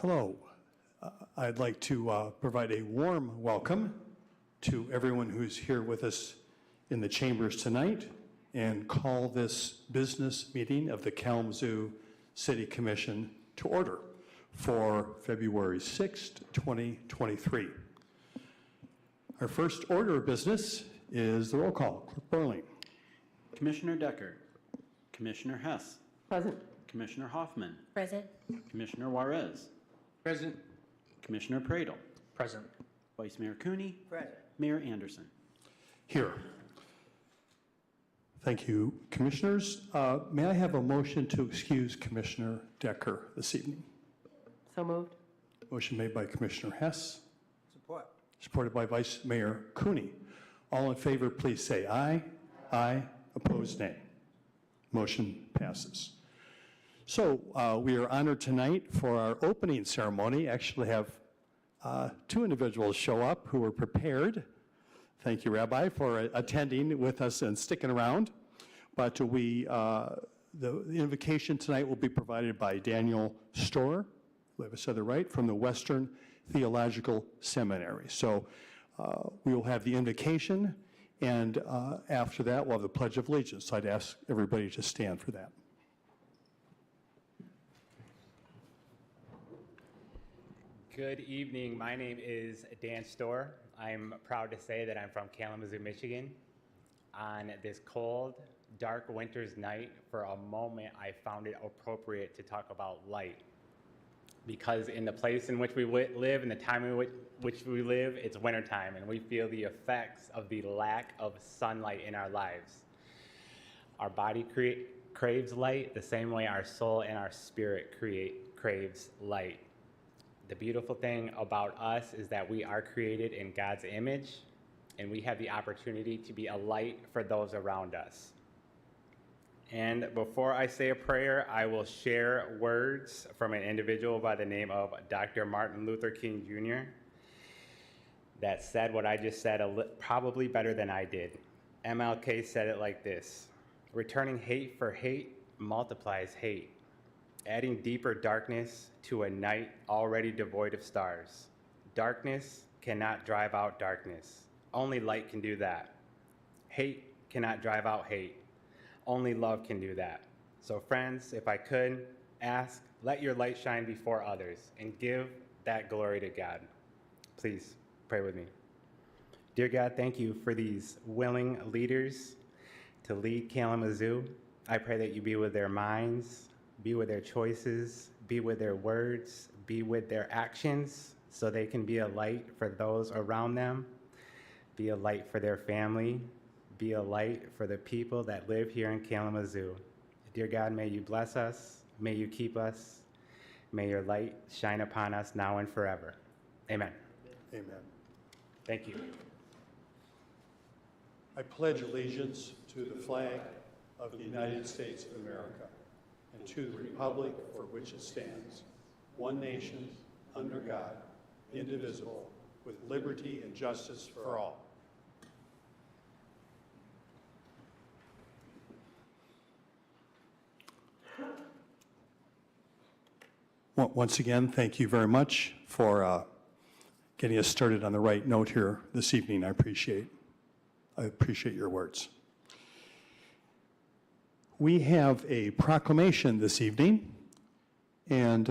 Hello. I'd like to provide a warm welcome to everyone who's here with us in the chambers tonight and call this business meeting of the Kalamazoo City Commission to order for February 6th, 2023. Our first order of business is the roll call. Clerk Burling. Commissioner Decker. Commissioner Hess. Present. Commissioner Hoffman. Present. Commissioner Juarez. Present. Commissioner Pradle. Present. Vice Mayor Cooney. Present. Mayor Anderson. Here. Thank you, Commissioners. May I have a motion to excuse Commissioner Decker this evening? So moved. Motion made by Commissioner Hess. Support. Supported by Vice Mayor Cooney. All in favor, please say aye. Aye. Opposed, nay. Motion passes. So we are honored tonight for our opening ceremony. Actually have two individuals show up who were prepared. Thank you, Rabbi, for attending with us and sticking around. But the invocation tonight will be provided by Daniel Storer, who I said the right, from the Western Theological Seminary. So we will have the invocation, and after that, we'll have the Pledge of Allegiance. So I'd ask everybody to stand for that. Good evening. My name is Dan Storer. I'm proud to say that I'm from Kalamazoo, Michigan. On this cold, dark winter's night, for a moment, I found it appropriate to talk about light. Because in the place in which we live, in the time in which we live, it's wintertime, and we feel the effects of the lack of sunlight in our lives. Our body craves light the same way our soul and our spirit craves light. The beautiful thing about us is that we are created in God's image, and we have the opportunity to be a light for those around us. And before I say a prayer, I will share words from an individual by the name of Dr. Martin Luther King Jr. that said what I just said probably better than I did. MLK said it like this: returning hate for hate multiplies hate, adding deeper darkness to a night already devoid of stars. Darkness cannot drive out darkness. Only light can do that. Hate cannot drive out hate. Only love can do that. So friends, if I could ask, let your light shine before others and give that glory to God. Please pray with me. Dear God, thank you for these willing leaders to lead Kalamazoo. I pray that you be with their minds, be with their choices, be with their words, be with their actions, so they can be a light for those around them, be a light for their family, be a light for the people that live here in Kalamazoo. Dear God, may you bless us, may you keep us, may your light shine upon us now and forever. Amen. Amen. Thank you. I pledge allegiance to the flag of the United States of America and to the republic for which it stands, one nation, under God, indivisible, with liberty and justice for all. Once again, thank you very much for getting us started on the right note here this evening. I appreciate your words. We have a proclamation this evening, and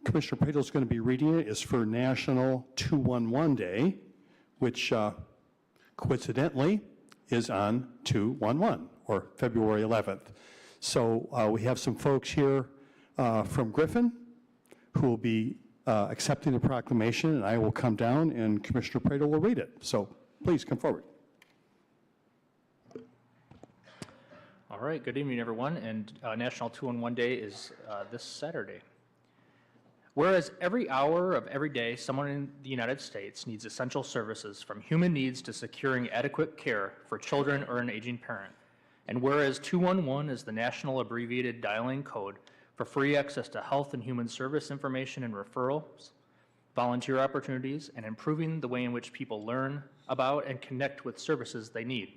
Commissioner Pradle is going to be reading it. It's for National 211 Day, which coincidentally is on 2/11, or February 11th. So we have some folks here from Griffin who will be accepting the proclamation, and I will come down and Commissioner Pradle will read it. So please come forward. All right, good evening, everyone. And National 211 Day is this Saturday. Whereas every hour of every day, someone in the United States needs essential services, from human needs to securing adequate care for children or an aging parent. And whereas 211 is the national abbreviated dialing code for free access to health and human service information and referrals, volunteer opportunities, and improving the way in which people learn about and connect with services they need.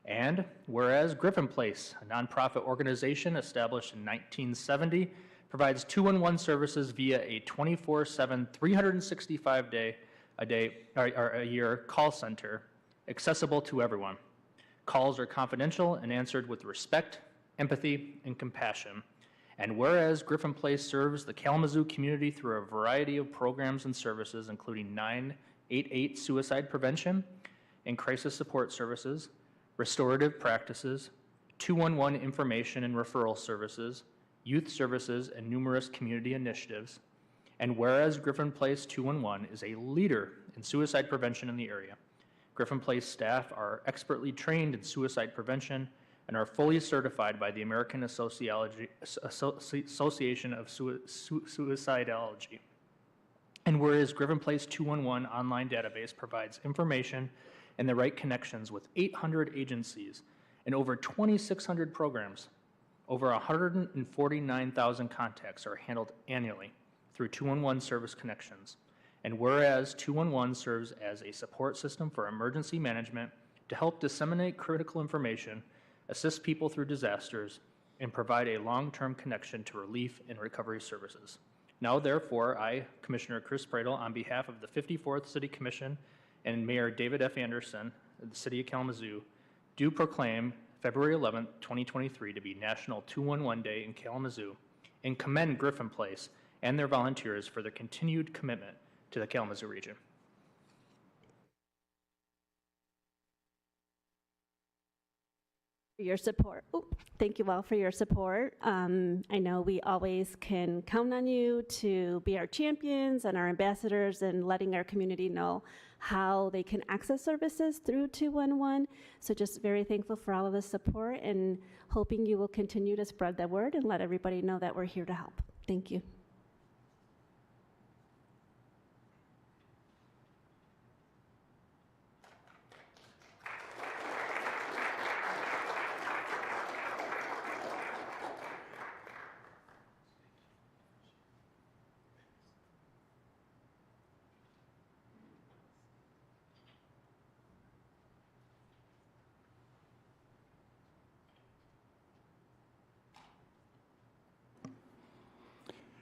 And whereas Griffin Place, a nonprofit organization established in 1970 provides 211 services via a 24/7, 365-day-a-year call center accessible to everyone. Calls are confidential and answered with respect, empathy, and compassion. And whereas Griffin Place serves the Kalamazoo community through a variety of programs and services, including 988 suicide prevention and crisis support services, restorative practices, 211 information and referral services, youth services, and numerous community initiatives. And whereas Griffin Place 211 is a leader in suicide prevention in the area, Griffin Place staff are expertly trained in suicide prevention and are fully certified by the American Association of Suicidology. And whereas Griffin Place 211 online database provides information and the right connections with 800 agencies and over 2,600 programs, over 149,000 contacts are handled annually through 211 service connections. And whereas 211 serves as a support system for emergency management to help disseminate critical information, assist people through disasters, and provide a long-term connection to relief and recovery services. Now, therefore, I, Commissioner Chris Pradel, on behalf of the 54th City Commission and Mayor David F. Anderson of the City of Kalamazoo, do proclaim February 11th, 2023 to be National 211 Day in Kalamazoo and commend Griffin Place and their volunteers for their continued commitment to the Kalamazoo region. Your support. Thank you all for your support. I know we always can count on you to be our champions and our ambassadors and letting our community know how they can access services through 211. So just very thankful for all of the support and hoping you will continue to spread the word and let everybody know that we're here to help. Thank you.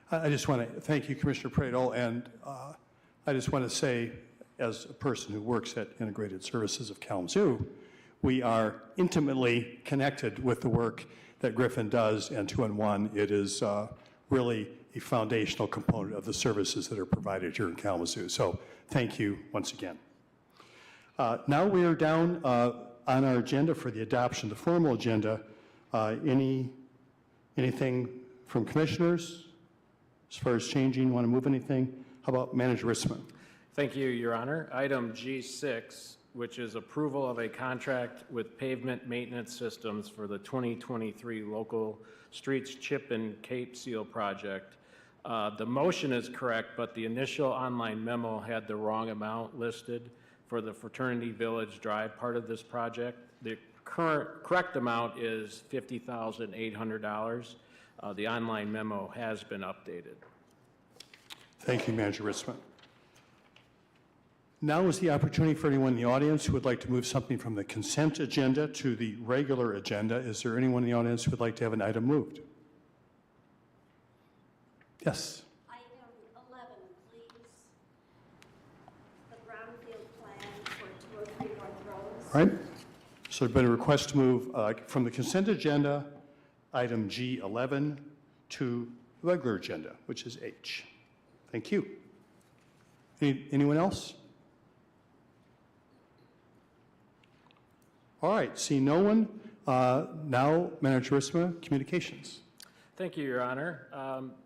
I just want to thank you, Commissioner Pradel, and I just want to say, as a person who works at Integrated Services of Kalamazoo, we are intimately connected with the work that Griffin does, and 211, it is really a foundational component of the services that are provided here in Kalamazoo. So thank you once again. Now we are down on our agenda for the adoption, the formal agenda. Anything from commissioners? As far as changing, want to move anything? How about Manager Rissman? Thank you, Your Honor. Item G6, which is approval of a contract with Pavement Maintenance Systems for the 2023 Local Streets Chip and Cape Seal project. The motion is correct, but the initial online memo had the wrong amount listed for the Fraternity Village Drive part of this project. The correct amount is $50,800. The online memo has been updated. Thank you, Manager Rissman. Now is the opportunity for anyone in the audience who would like to move something from the consent agenda to the regular agenda. Is there anyone in the audience who would like to have an item moved? Yes. Item 11, please. The brownfield plan for 203 North Rose. All right. So there's been a request to move from the consent agenda, item G11, to the regular agenda, which is H. Thank you. Anyone else? All right, seeing no one, now Manager Rissma, Communications. Thank you, Your Honor.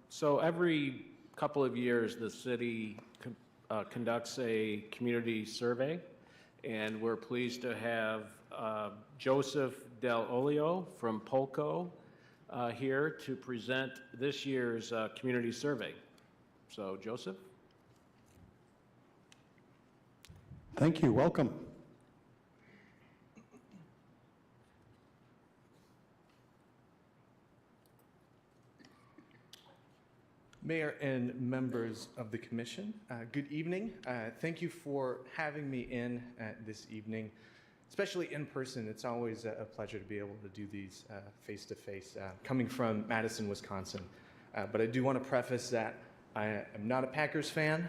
So every couple of years, the city conducts a community survey, and we're pleased to have Joseph Del Olio from Polco here to present this year's community survey. So, Joseph. Thank you, welcome. Mayor and members of the commission, good evening. Thank you for having me in this evening, especially in person. It's always a pleasure to be able to do these face-to-face. Coming from Madison, Wisconsin, But I do want to preface that I am not a Packers fan.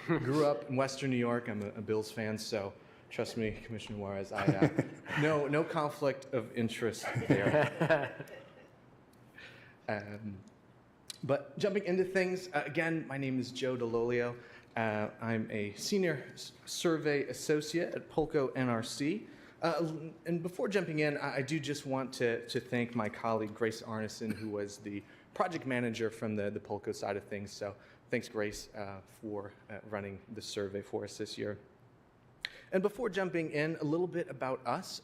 Grew up in Western New York. I'm a Bills fan, so trust me, Commissioner Juarez, no conflict of interest there. But jumping into things, again, my name is Joe DeLolio. I'm a senior survey associate at Polko NRC. And before jumping in, I do just want to thank my colleague, Grace Arneson, who was the project manager from the Polko side of things. So thanks, Grace, for running the survey for us this year. And before jumping in, a little bit about us.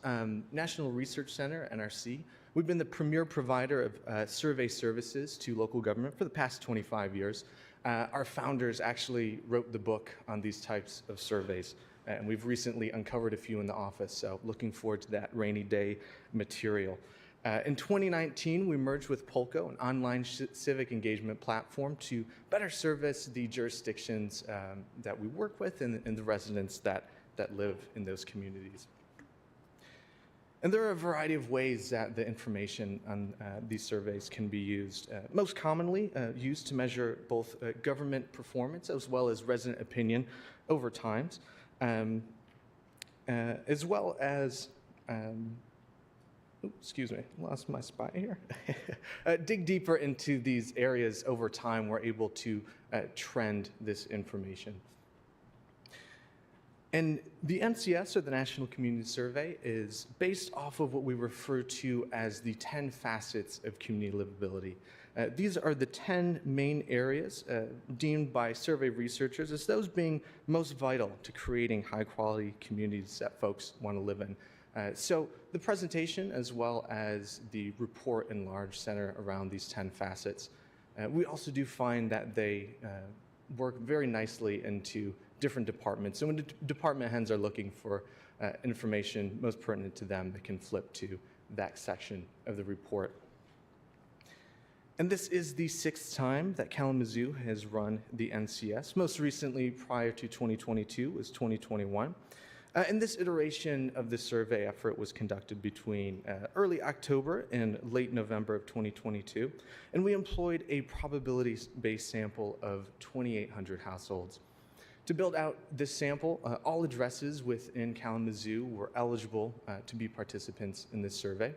National Research Center, NRC, we've been the premier provider of survey services to local government for the past 25 years. Our founders actually wrote the book on these types of surveys, and we've recently uncovered a few in the office, so looking forward to that rainy day material. In 2019, we merged with Polko, an online civic engagement platform, to better service the jurisdictions that we work with and the residents that live in those communities. And there are a variety of ways that the information on these surveys can be used. Most commonly used to measure both government performance as well as resident opinion over time, as well as, excuse me, lost my spot here. Dig deeper into these areas over time, we're able to trend this information. And the NCS, or the National Community Survey, is based off of what we refer to as the 10 facets of community livability. These are the 10 main areas deemed by survey researchers as those being most vital to creating high-quality communities that folks want to live in. So the presentation, as well as the report in large, center around these 10 facets. We also do find that they work very nicely into different departments. So when department heads are looking for information most pertinent to them, they can flip to that section of the report. And this is the 6th time that Kalamazoo has run the NCS. Most recently, prior to 2022, was 2021. And this iteration of the survey effort was conducted between early October and late November of 2022. And we employed a probability-based sample of 2,800 households. To build out this sample, all addresses within Kalamazoo were eligible to be participants in this survey.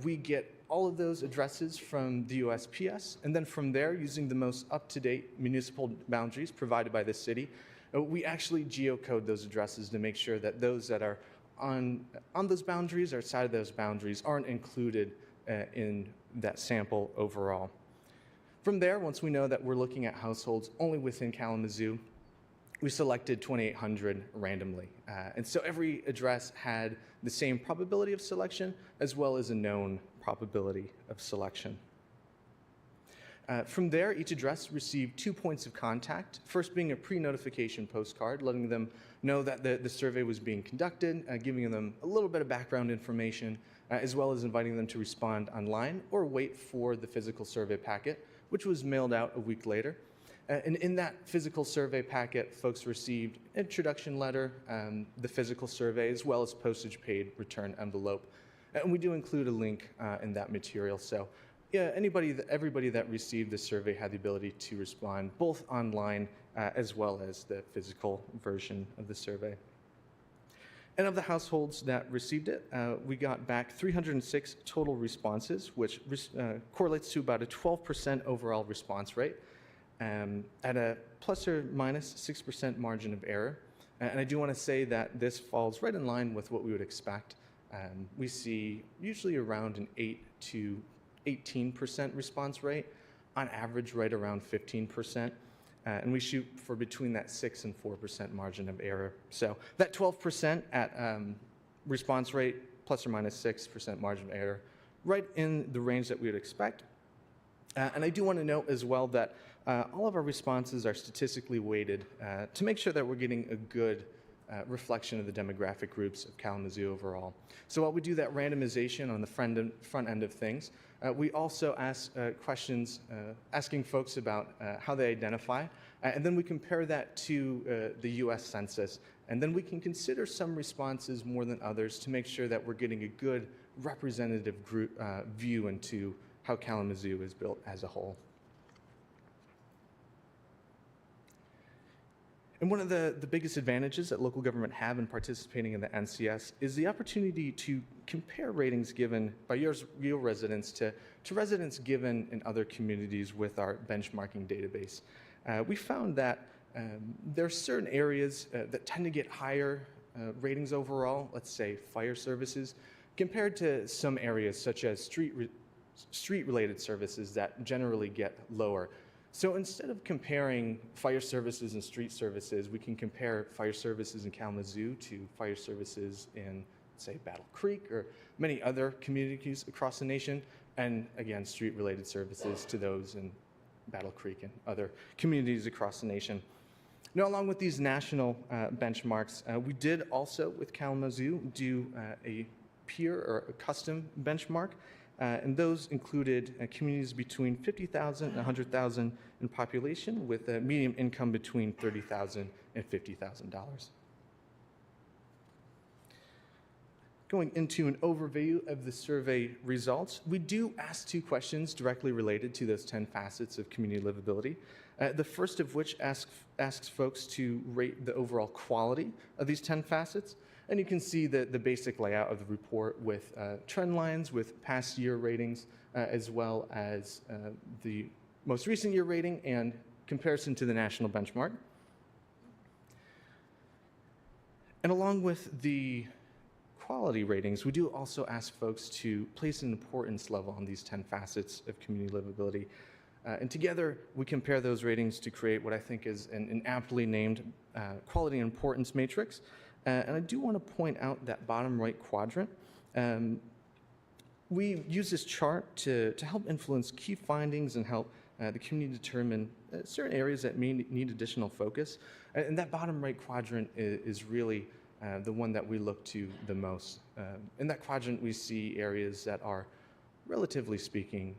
We get all of those addresses from the USPS, and then from there, using the most up-to-date municipal boundaries provided by the city, we actually geocode those addresses to make sure that those that are on those boundaries or outside of those boundaries aren't included in that sample overall. From there, once we know that we're looking at households only within Kalamazoo, we selected 2,800 randomly. And so every address had the same probability of selection as well as a known probability of selection. From there, each address received 2 points of contact, first being a pre-notification postcard, letting them know that the survey was being conducted, giving them a little bit of background information, as well as inviting them to respond online or wait for the physical survey packet, which was mailed out a week later. And in that physical survey packet, folks received an introduction letter, the physical survey, as well as postage-paid return envelope. And we do include a link in that material. So yeah, everybody that received the survey had the ability to respond both online as well as the physical version of the survey. And of the households that received it, we got back 306 total responses, which correlates to about a 12% overall response rate. At a plus or minus 6% margin of error. And I do want to say that this falls right in line with what we would expect. We see usually around an 8 to 18% response rate, on average right around 15%. And we shoot for between that 6 and 4% margin of error. So that 12% at response rate, plus or minus 6% margin of error, right in the range that we would expect. And I do want to note as well that all of our responses are statistically weighted to make sure that we're getting a good reflection of the demographic groups of Kalamazoo overall. So while we do that randomization on the front end of things, we also ask questions asking folks about how they identify, and then we compare that to the US Census, and then we can consider some responses more than others to make sure that we're getting a good representative group, view into how Kalamazoo is built as a whole. And one of the biggest advantages that local government have in participating in the NCS is the opportunity to compare ratings given by your residents to residents given in other communities with our benchmarking database. We found that there are certain areas that tend to get higher ratings overall, let's say fire services, compared to some areas such as street-related services that generally get lower. So instead of comparing fire services and street services, we can compare fire services in Kalamazoo to fire services in, say, Battle Creek or many other communities across the nation, and again, street-related services to those in Battle Creek and other communities across the nation. Now, along with these national benchmarks, we did also, with Kalamazoo, do a peer or a custom benchmark. And those included communities between 50,000 and 100,000 in population with a median income between $30,000 and $50,000. Going into an overview of the survey results, we do ask 2 questions directly related to those 10 facets of community livability. The first of which asks folks to rate the overall quality of these 10 facets. And you can see the basic layout of the report with trend lines, with past year ratings, as well as the most recent year rating and comparison to the national benchmark. And along with the quality ratings, we do also ask folks to place an importance level on these 10 facets of community livability. And together, we compare those ratings to create what I think is an aptly named quality and importance matrix. And I do want to point out that bottom right quadrant. We use this chart to help influence key findings and help the community determine certain areas that may need additional focus. And that bottom right quadrant is really the one that we look to the most. In that quadrant, we see areas that are, relatively speaking,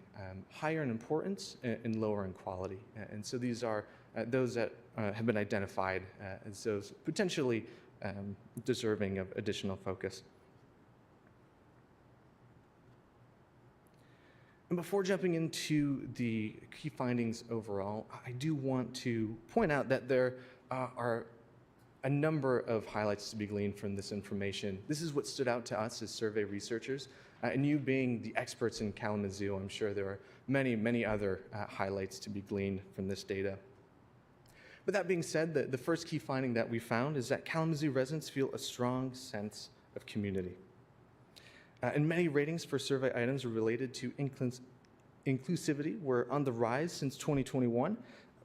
higher in importance and lower in quality. And so these are those that have been identified as those potentially deserving of additional focus. And before jumping into the key findings overall, I do want to point out that there are a number of highlights to be gleaned from this information. This is what stood out to us as survey researchers, and you being the experts in Kalamazoo, I'm sure there are many, many other highlights to be gleaned from this data. With that being said, the first key finding that we found is that Kalamazoo residents feel a strong sense of community. And many ratings for survey items related to inclusivity were on the rise since 2021.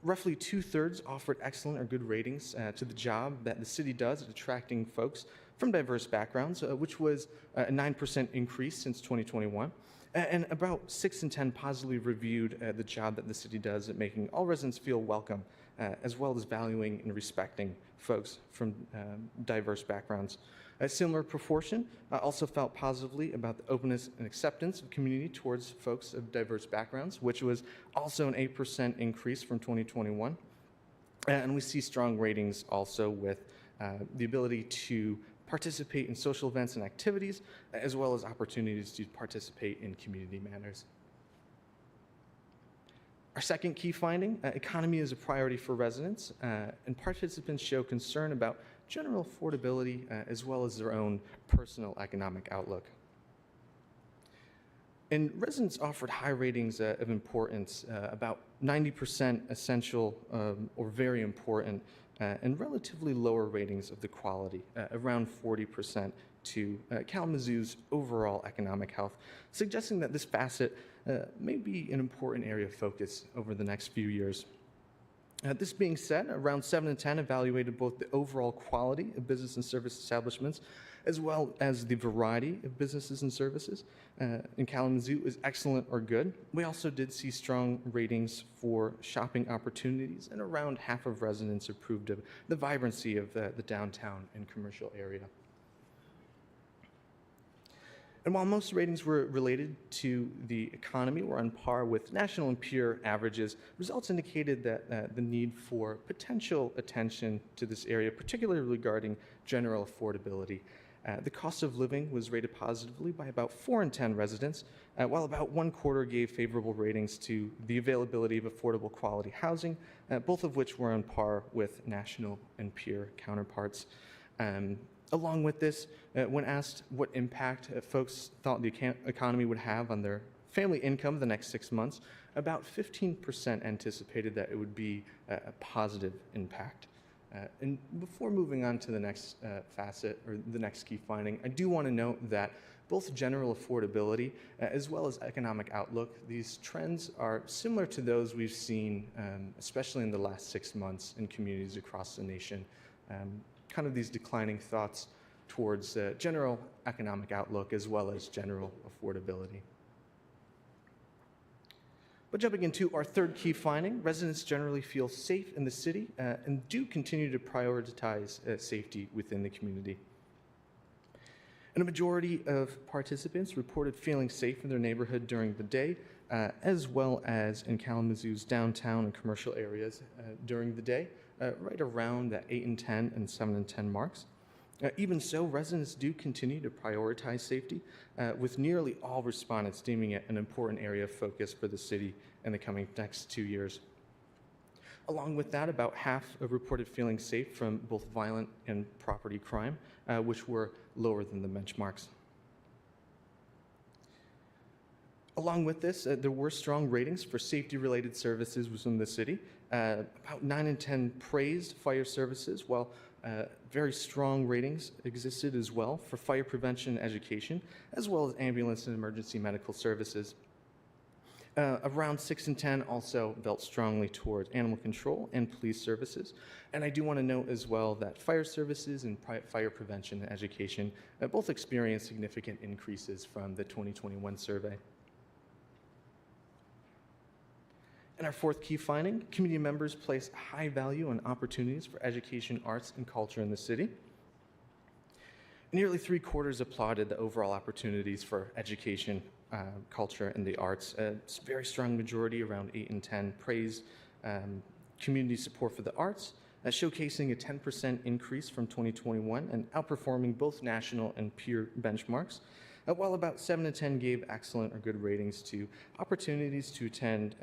Roughly 2/3 offered excellent or good ratings to the job that the city does at attracting folks from diverse backgrounds, which was a 9% increase since 2021. And about 6 in 10 positively reviewed the job that the city does at making all residents feel welcome, as well as valuing and respecting folks from diverse backgrounds. A similar proportion also felt positively about the openness and acceptance of community towards folks of diverse backgrounds, which was also an 8% increase from 2021. And we see strong ratings also with the ability to participate in social events and activities, as well as opportunities to participate in community matters. Our second key finding, economy is a priority for residents, and participants show concern about general affordability as well as their own personal economic outlook. And residents offered high ratings of importance, about 90% essential or very important, and relatively lower ratings of the quality, around 40% to Kalamazoo's overall economic health, suggesting that this facet may be an important area of focus over the next few years. This being said, around 7 in 10 evaluated both the overall quality of business and service establishments as well as the variety of businesses and services in Kalamazoo is excellent or good. We also did see strong ratings for shopping opportunities, and around half of residents approved of the vibrancy of the downtown and commercial area. And while most ratings were related to the economy or on par with national and peer averages, results indicated that the need for potential attention to this area, particularly regarding general affordability. The cost of living was rated positively by about 4 in 10 residents, while about 1/4 gave favorable ratings to the availability of affordable quality housing, both of which were on par with national and peer counterparts. Along with this, when asked what impact folks thought the economy would have on their family income the next 6 months, about 15% anticipated that it would be a positive impact. And before moving on to the next facet or the next key finding, I do want to note that both general affordability as well as economic outlook, these trends are similar to those we've seen, especially in the last 6 months in communities across the nation. Kind of these declining thoughts towards general economic outlook as well as general affordability. But jumping into our third key finding, residents generally feel safe in the city and do continue to prioritize safety within the community. And a majority of participants reported feeling safe in their neighborhood during the day, as well as in Kalamazoo's downtown and commercial areas during the day, right around the 8 and 10 and 7 and 10 marks. Even so, residents do continue to prioritize safety, with nearly all respondents deeming it an important area of focus for the city in the coming next 2 years. Along with that, about half of reported feeling safe from both violent and property crime, which were lower than the benchmarks. Along with this, there were strong ratings for safety-related services within the city. About 9 in 10 praised fire services, while very strong ratings existed as well for fire prevention and education, as well as ambulance and emergency medical services. Around 6 in 10 also felt strongly towards animal control and police services. And I do want to note as well that fire services and fire prevention and education both experienced significant increases from the 2021 survey. And our fourth key finding, community members place high value on opportunities for education, arts, and culture in the city. Nearly 3/4 applauded the overall opportunities for education, culture, and the arts. It's a very strong majority, around 8 in 10, praised community support for the arts, showcasing a 10% increase from 2021 and outperforming both national and peer benchmarks. While about 7 in 10 gave excellent or good ratings to opportunities to attend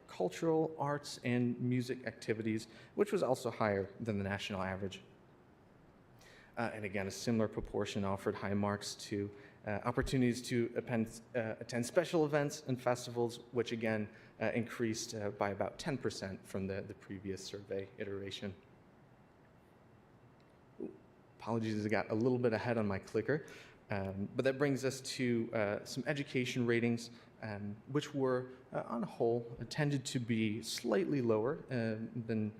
cultural, arts, and music activities, which was also higher than the national average. And again, a similar proportion offered high marks to opportunities to attend special events and festivals, which again increased by about 10% from the previous survey iteration. Apologies, I got a little bit ahead on my clicker. But that brings us to some education ratings, which were, on a whole, tended to be slightly lower than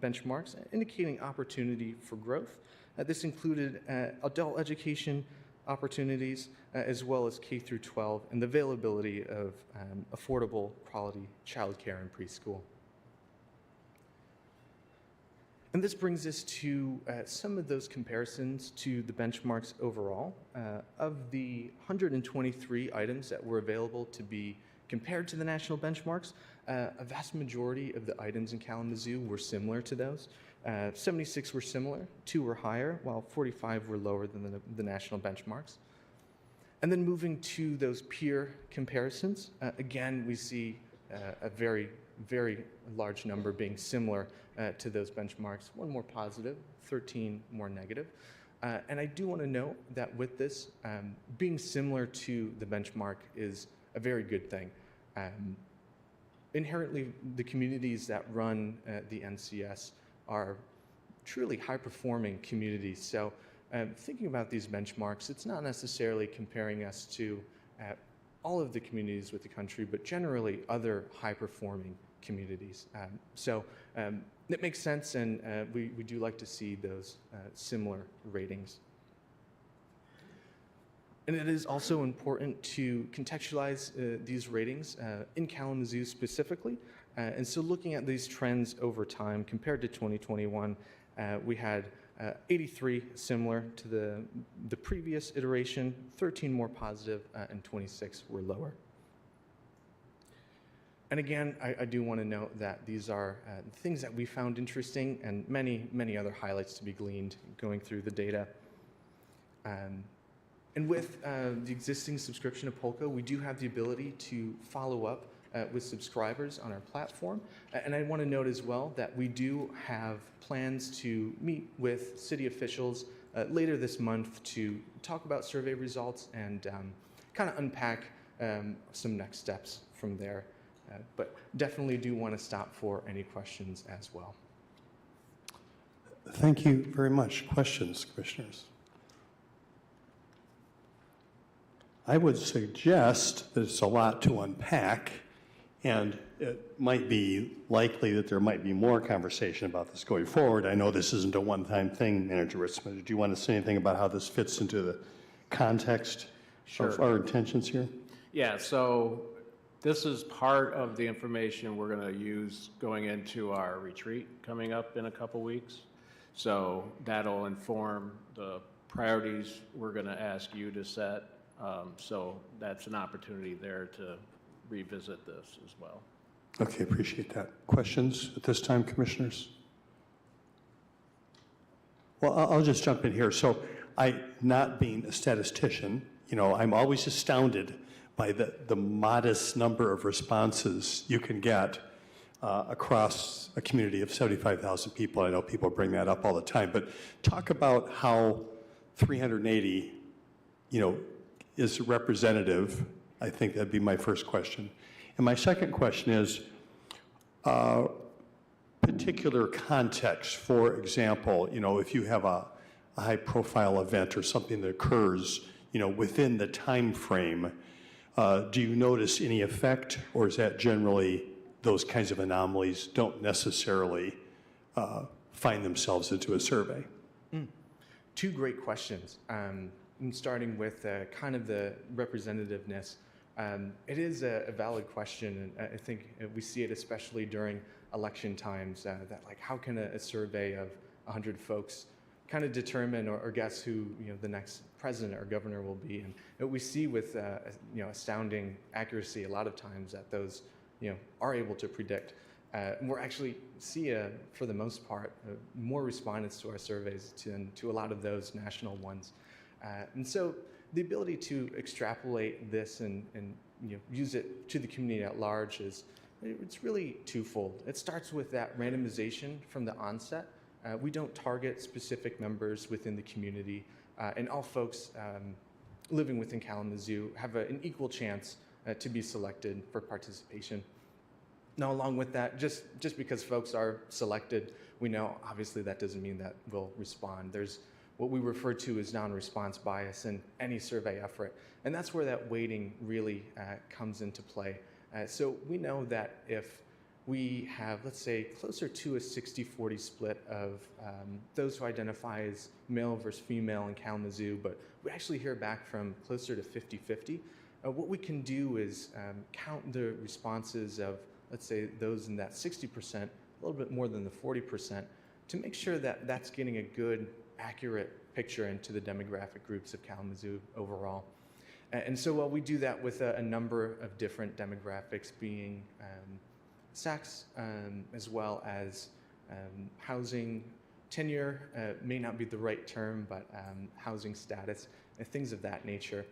benchmarks, indicating opportunity for growth. This included adult education opportunities, as well as K through 12, and the availability of affordable, quality childcare and preschool. And this brings us to some of those comparisons to the benchmarks overall. Of the 123 items that were available to be compared to the national benchmarks, a vast majority of the items in Kalamazoo were similar to those. 76 were similar, 2 were higher, while 45 were lower than the national benchmarks. And then moving to those peer comparisons, again, we see a very, very large number being similar to those benchmarks. 1 more positive, 13 more negative. And I do want to note that with this, being similar to the benchmark is a very good thing. Inherently, the communities that run the NCS are truly high-performing communities. So thinking about these benchmarks, it's not necessarily comparing us to all of the communities with the country, but generally other high-performing communities. So it makes sense, and we do like to see those similar ratings. And it is also important to contextualize these ratings in Kalamazoo specifically. And so looking at these trends over time compared to 2021, we had 83 similar to the previous iteration, 13 more positive, and 26 were lower. And again, I do want to note that these are things that we found interesting and many, many other highlights to be gleaned going through the data. And with the existing subscription of Polka, we do have the ability to follow up with subscribers on our platform. And I want to note as well that we do have plans to meet with city officials later this month to talk about survey results and kind of unpack some next steps from there. But definitely do want to stop for any questions as well. Thank you very much. Questions, commissioners? I would suggest that it's a lot to unpack, and it might be likely that there might be more conversation about this going forward. I know this isn't a one-time thing, Manager Ritzman. Do you want to say anything about how this fits into the context of Sure. our intentions here? Yeah, so this is part of the information we're going to use going into our retreat coming up in a couple weeks. So that'll inform the priorities we're going to ask you to set. So that's an opportunity there to revisit this as well. Okay, appreciate that. Questions at this time, commissioners? Well, I'll just jump in here. So not being a statistician, I'm always astounded by the modest number of responses you can get across a community of 75,000 people. I know people bring that up all the time, but talk about how 380, is representative. I think that'd be my first question. And my second question is, particular context. For example, if you have a high-profile event or something that occurs, within the time frame, do you notice any effect, or is that generally those kinds of anomalies don't necessarily find themselves into a survey? Two great questions. And starting with kind of the representativeness, it is a valid question, and I think we see it especially during election times, that like how can a survey of 100 folks kind of determine or guess who the next president or governor will be, and we see with astounding accuracy a lot of times that those are able to predict. We're actually see, for the most part, more respondents to our surveys than to a lot of those national ones. And so the ability to extrapolate this and use it to the community at large it's really twofold. It starts with that randomization from the onset. We don't target specific members within the community, and all folks living within Kalamazoo have an equal chance to be selected for participation. Now, along with that, just because folks are selected, we know obviously that doesn't mean that we'll respond. There's what we refer to as non-response bias in any survey effort, and that's where that weighting really comes into play. So we know that if we have, let's say, closer to a 60-40 split of those who identify as male versus female in Kalamazoo, but we actually hear back from closer to 50-50, what we can do is count the responses of, let's say, those in that 60%, a little bit more than the 40%, to make sure that that's getting a good, accurate picture into the demographic groups of Kalamazoo overall. And so while we do that with a number of different demographics, being sex, as well as housing tenure, may not be the right term, but housing status, and things of that nature.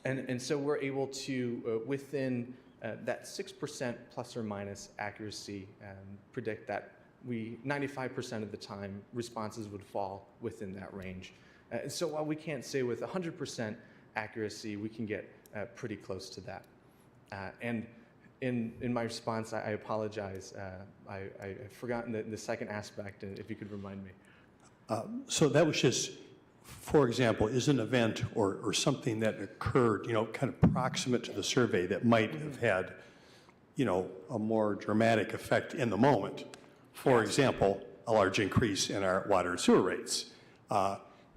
And so we're able to, within that 6% plus or minus accuracy, predict that 95% of the time, responses would fall within that range. So while we can't say with 100% accuracy, we can get pretty close to that. And in my response, I apologize. I've forgotten the second aspect, and if you could remind me. So that was just, for example, is an event or something that occurred, kind of proximate to the survey that might have had, a more dramatic effect in the moment. For example, a large increase in our water and sewer rates.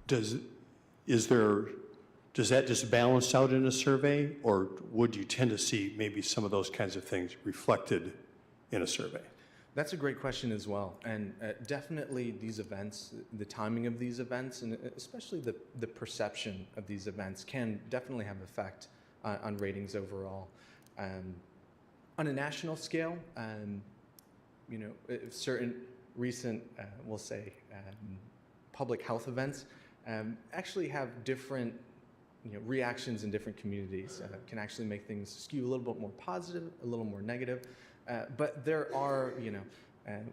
Does that just balance out in a survey, or would you tend to see maybe some of those kinds of things reflected in a survey? That's a great question as well. And definitely these events, the timing of these events, and especially the perception of these events can definitely have effect on ratings overall. On a national scale, certain recent, we'll say, public health events actually have different reactions in different communities. Can actually make things skew a little bit more positive, a little more negative. But there are,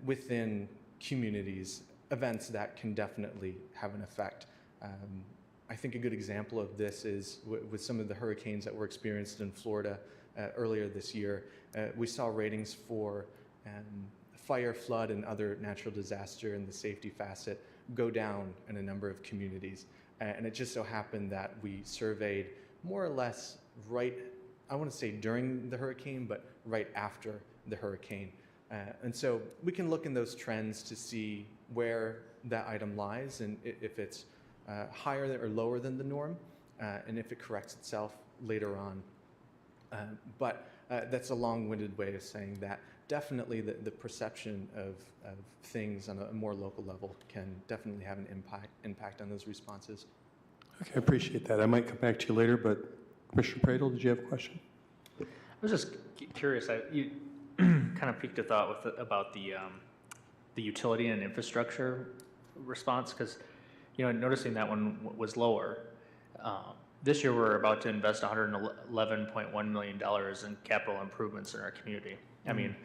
within communities, events that can definitely have an effect. I think a good example of this is with some of the hurricanes that were experienced in Florida earlier this year. We saw ratings for fire, flood, and other natural disaster and the safety facet go down in a number of communities. And it just so happened that we surveyed more or less right, I want to say during the hurricane, but right after the hurricane. And so we can look in those trends to see where that item lies and if it's higher or lower than the norm, and if it corrects itself later on. But that's a long-winded way of saying that definitely the perception of things on a more local level can definitely have an impact on those responses. Okay, I appreciate that. I might come back to you later, but Commissioner Pradel, did you have a question? I was just curious, you kind of piqued a thought about the utility and infrastructure response, because, noticing that one was lower. This year, we're about to invest $111.1 million in capital improvements in our community. I mean,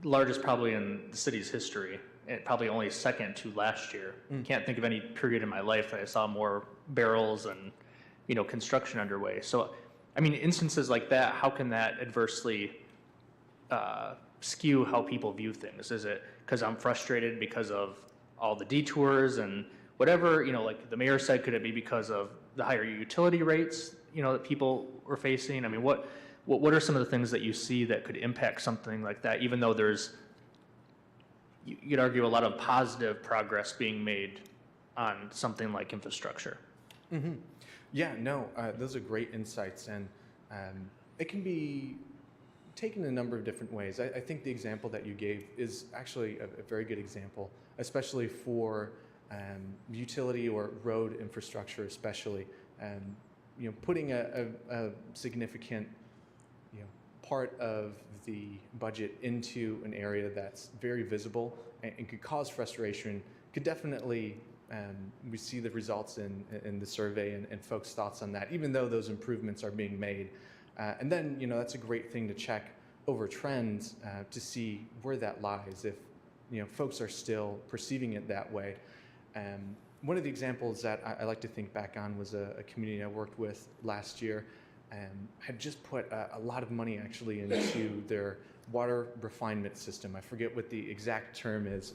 largest probably in the city's history, and probably only second to last year. Can't think of any period in my life that I saw more barrels and, construction underway. So, I mean, instances like that, how can that adversely skew how people view things? Is it because I'm frustrated because of all the detours and whatever, like the mayor said, could it be because of the higher utility rates, that people were facing? I mean, what are some of the things that you see that could impact something like that, even though there's, you'd argue, a lot of positive progress being made on something like infrastructure? Mm-hmm. Yeah, no, those are great insights, and it can be taken a number of different ways. I think the example that you gave is actually a very good example, especially for utility or road infrastructure, especially. Putting a significant part of the budget into an area that's very visible and could cause frustration could definitely, we see the results in the survey and folks' thoughts on that, even though those improvements are being made. And then, that's a great thing to check over trends to see where that lies, if folks are still perceiving it that way. One of the examples that I like to think back on was a community I worked with last year, had just put a lot of money actually into their water refinement system. I forget what the exact term is,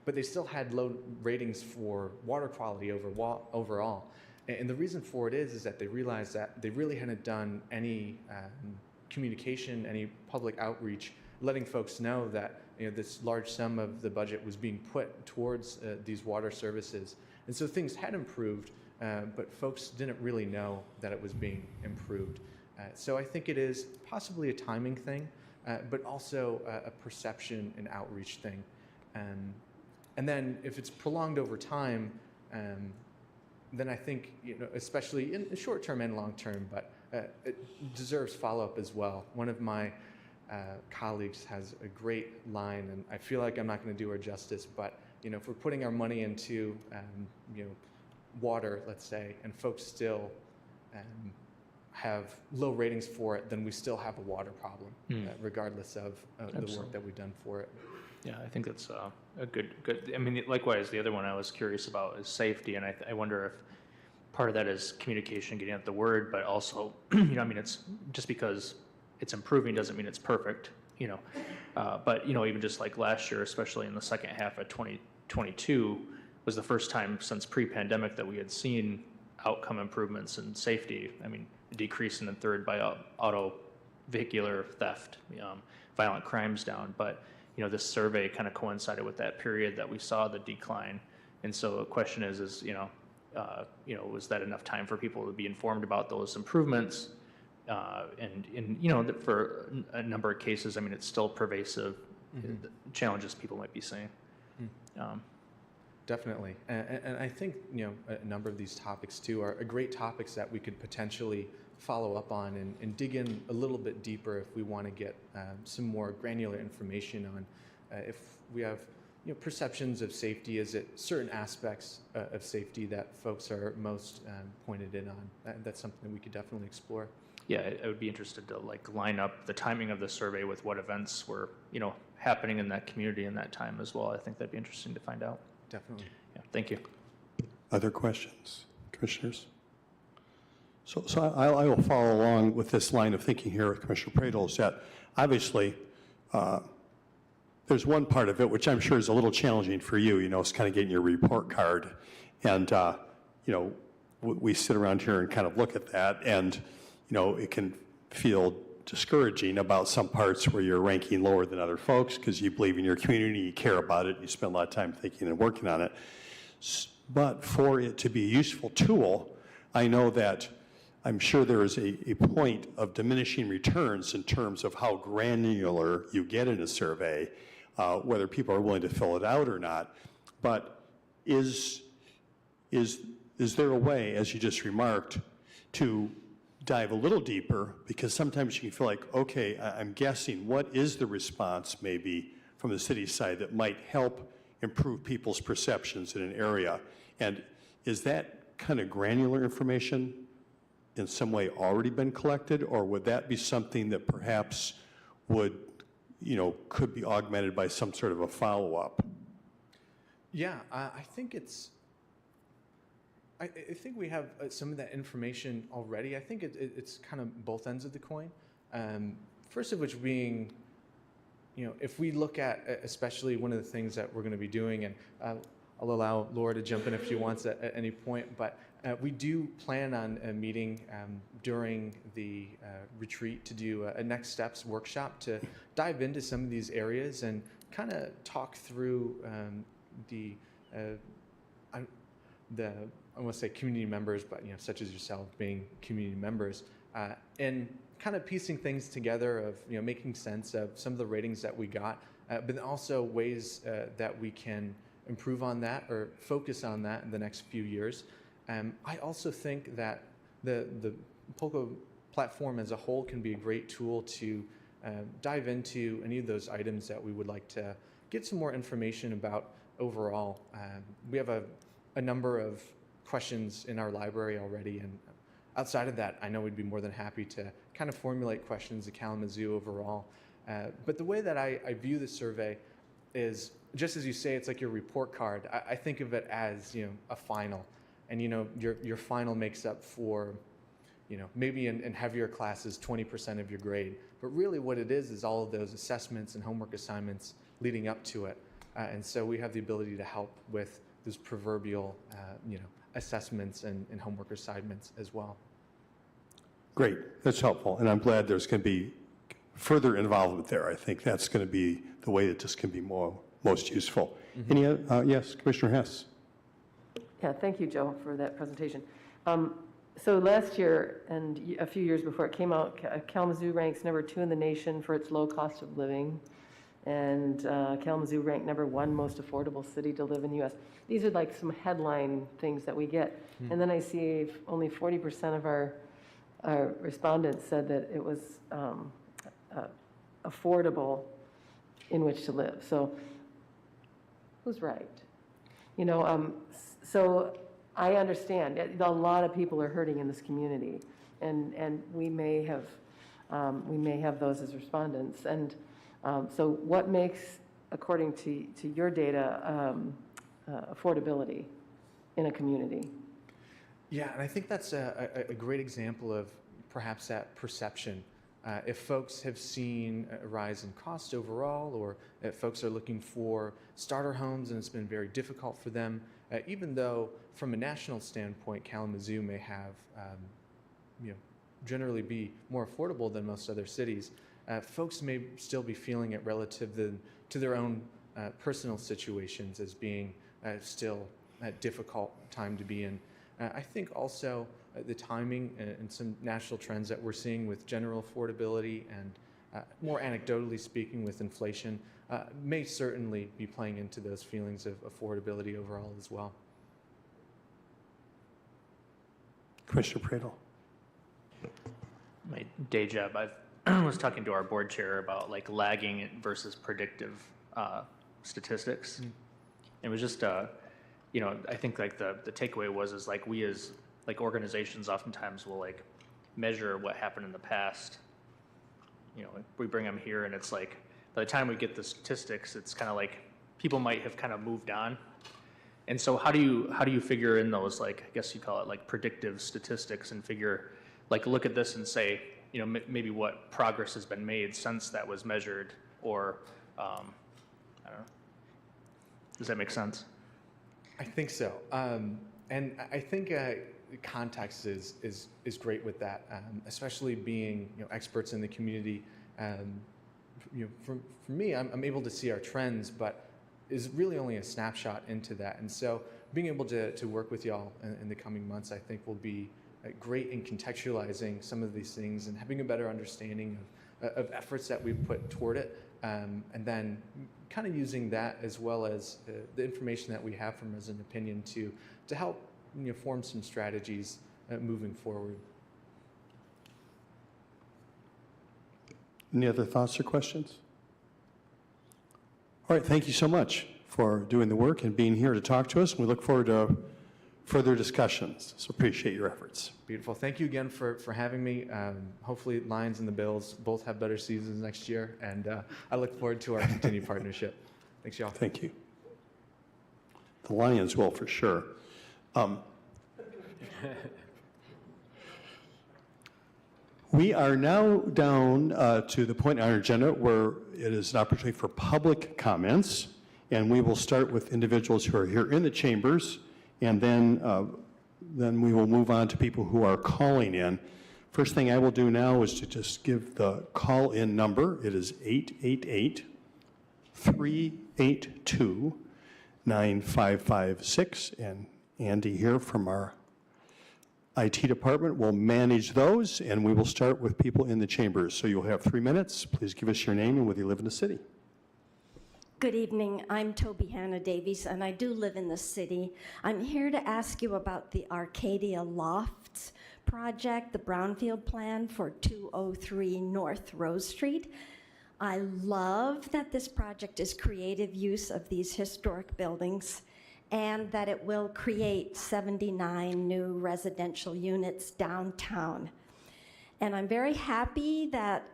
but they still had low ratings for water quality overall. And the reason for it is that they realized that they really hadn't done any communication, any public outreach, letting folks know that this large sum of the budget was being put towards these water services. And so things had improved, but folks didn't really know that it was being improved. So I think it is possibly a timing thing, but also a perception and outreach thing. And then if it's prolonged over time, then I think, especially in the short term and long term, but it deserves follow-up as well. One of my colleagues has a great line, and I feel like I'm not going to do her justice, but if we're putting our money into water, let's say, and folks still have low ratings for it, then we still have a water problem, regardless of the work that we've done for it. Yeah, I think that's a good. I mean, likewise, the other one I was curious about is safety, and I wonder if part of that is communication, getting out the word, but also, I mean, it's just because it's improving doesn't mean it's perfect, but even just like last year, especially in the second half of 2022, was the first time since pre-pandemic that we had seen outcome improvements in safety. I mean, a decrease in the third by auto vehicular theft, violent crimes down, but this survey kind of coincided with that period that we saw the decline. And so the question is was that enough time for people to be informed about those improvements? And for a number of cases, I mean, it's still pervasive challenges people might be seeing. Definitely. And I think, a number of these topics too are great topics that we could potentially follow up on and dig in a little bit deeper if we want to get some more granular information on if we have perceptions of safety? Is it certain aspects of safety that folks are most pointed in on? That's something that we could definitely explore. Yeah, I would be interested to like line up the timing of the survey with what events were, happening in that community in that time as well. I think that'd be interesting to find out. Definitely. Yeah, thank you. Other questions, commissioners? So I will follow along with this line of thinking here with Commissioner Pradel, is that obviously there's one part of it which I'm sure is a little challenging for you, it's kind of getting your report card. And, we sit around here and kind of look at that, and, it can feel discouraging about some parts where you're ranking lower than other folks because you believe in your community, you care about it, you spend a lot of time thinking and working on it. But for it to be a useful tool, I know that I'm sure there is a point of diminishing returns in terms of how granular you get in a survey, whether people are willing to fill it out or not. But is there a way, as you just remarked, to dive a little deeper? Because sometimes you can feel like, okay, I'm guessing, what is the response maybe from the city side that might help improve people's perceptions in an area? And is that kind of granular information in some way already been collected, or would that be something that perhaps would, could be augmented by some sort of a follow-up? Yeah, I think it's. I think we have some of that information already. I think it's kind of both ends of the coin. First of which being, if we look at especially one of the things that we're going to be doing, and I'll allow Laura to jump in if she wants at any point, but we do plan on a meeting during the retreat to do a next steps workshop to dive into some of these areas and kind of talk through I want to say community members, but such as yourself being community members, and kind of piecing things together of making sense of some of the ratings that we got, but also ways that we can improve on that or focus on that in the next few years. I also think that the POCO platform as a whole can be a great tool to dive into any of those items that we would like to get some more information about overall. We have a number of questions in our library already, and outside of that, I know we'd be more than happy to kind of formulate questions at Kalamazoo overall. But the way that I view the survey is, just as you say, it's like your report card. I think of it as a final, and your final makes up for maybe in heavier classes 20% of your grade. But really, what it is all of those assessments and homework assignments leading up to it, and so we have the ability to help with those proverbial assessments and homework assignments as well. Great, that's helpful, and I'm glad there's going to be further involvement there. I think that's going to be the way that this can be most useful. Any other, yes, Commissioner Hess. Yeah, thank you, Joe, for that presentation. So last year and a few years before it came out, Kalamazoo ranks #2 in the nation for its low cost of living. And Kalamazoo ranked #1 most affordable city to live in the U.S. These are like some headline things that we get. And then I see only 40% of our respondents said that it was affordable in which to live. So who's right? So I understand a lot of people are hurting in this community, and we may have those as respondents. And so what makes, according to your data, affordability in a community? Yeah, and I think that's a great example of perhaps that perception. If folks have seen a rise in cost overall, or if folks are looking for starter homes and it's been very difficult for them, even though from a national standpoint, Kalamazoo may have, generally be more affordable than most other cities, folks may still be feeling it relative to their own personal situations as being still a difficult time to be in. I think also the timing and some national trends that we're seeing with general affordability and more anecdotally speaking with inflation may certainly be playing into those feelings of affordability overall as well. Commissioner Pradel. My day job, I was talking to our board chair about like lagging versus predictive statistics. It was just, you know, I think like the takeaway was like we as like organizations oftentimes will like measure what happened in the past. You know, we bring them here and it's like, by the time we get the statistics, it's kind of like people might have kind of moved on. And so how do you figure in those, like, I guess you call it like predictive statistics, and figure, like, look at this and say, you know, maybe what progress has been made since that was measured, or, I don't know. Does that make sense? I think so. And I think context is great with that, especially being, you know, experts in the community. You know, for me, I'm able to see our trends, but is really only a snapshot into that. And so being able to work with y'all in the coming months, I think will be great in contextualizing some of these things and having a better understanding of efforts that we've put toward it. And then kind of using that as well as the information that we have from resident opinion to help, you know, form some strategies moving forward. Any other thoughts or questions? All right, thank you so much for doing the work and being here to talk to us. We look forward to further discussions, so appreciate your efforts. Beautiful. Thank you again for having me. Hopefully Lions and the Bills both have better seasons next year, and I look forward to our continued partnership. Thanks, y'all. Thank you. The Lions will, for sure. We are now down to the point on our agenda where it is an opportunity for public comments, and we will start with individuals who are here in the chambers, and then we will move on to people who are calling in. First thing I will do now is to just give the call-in number. It is 888-382-9556, and Andy here from our IT department will manage those, and we will start with people in the chambers. So you'll have 3 minutes. Please give us your name and whether you live in the city. Good evening. I'm Toby Hannah Davies, and I do live in the city. I'm here to ask you about the Arcadia Lofts project, the Brownfield plan for 203 North Rose Street. I love that this project is creative use of these historic buildings, and that it will create 79 new residential units downtown. And I'm very happy that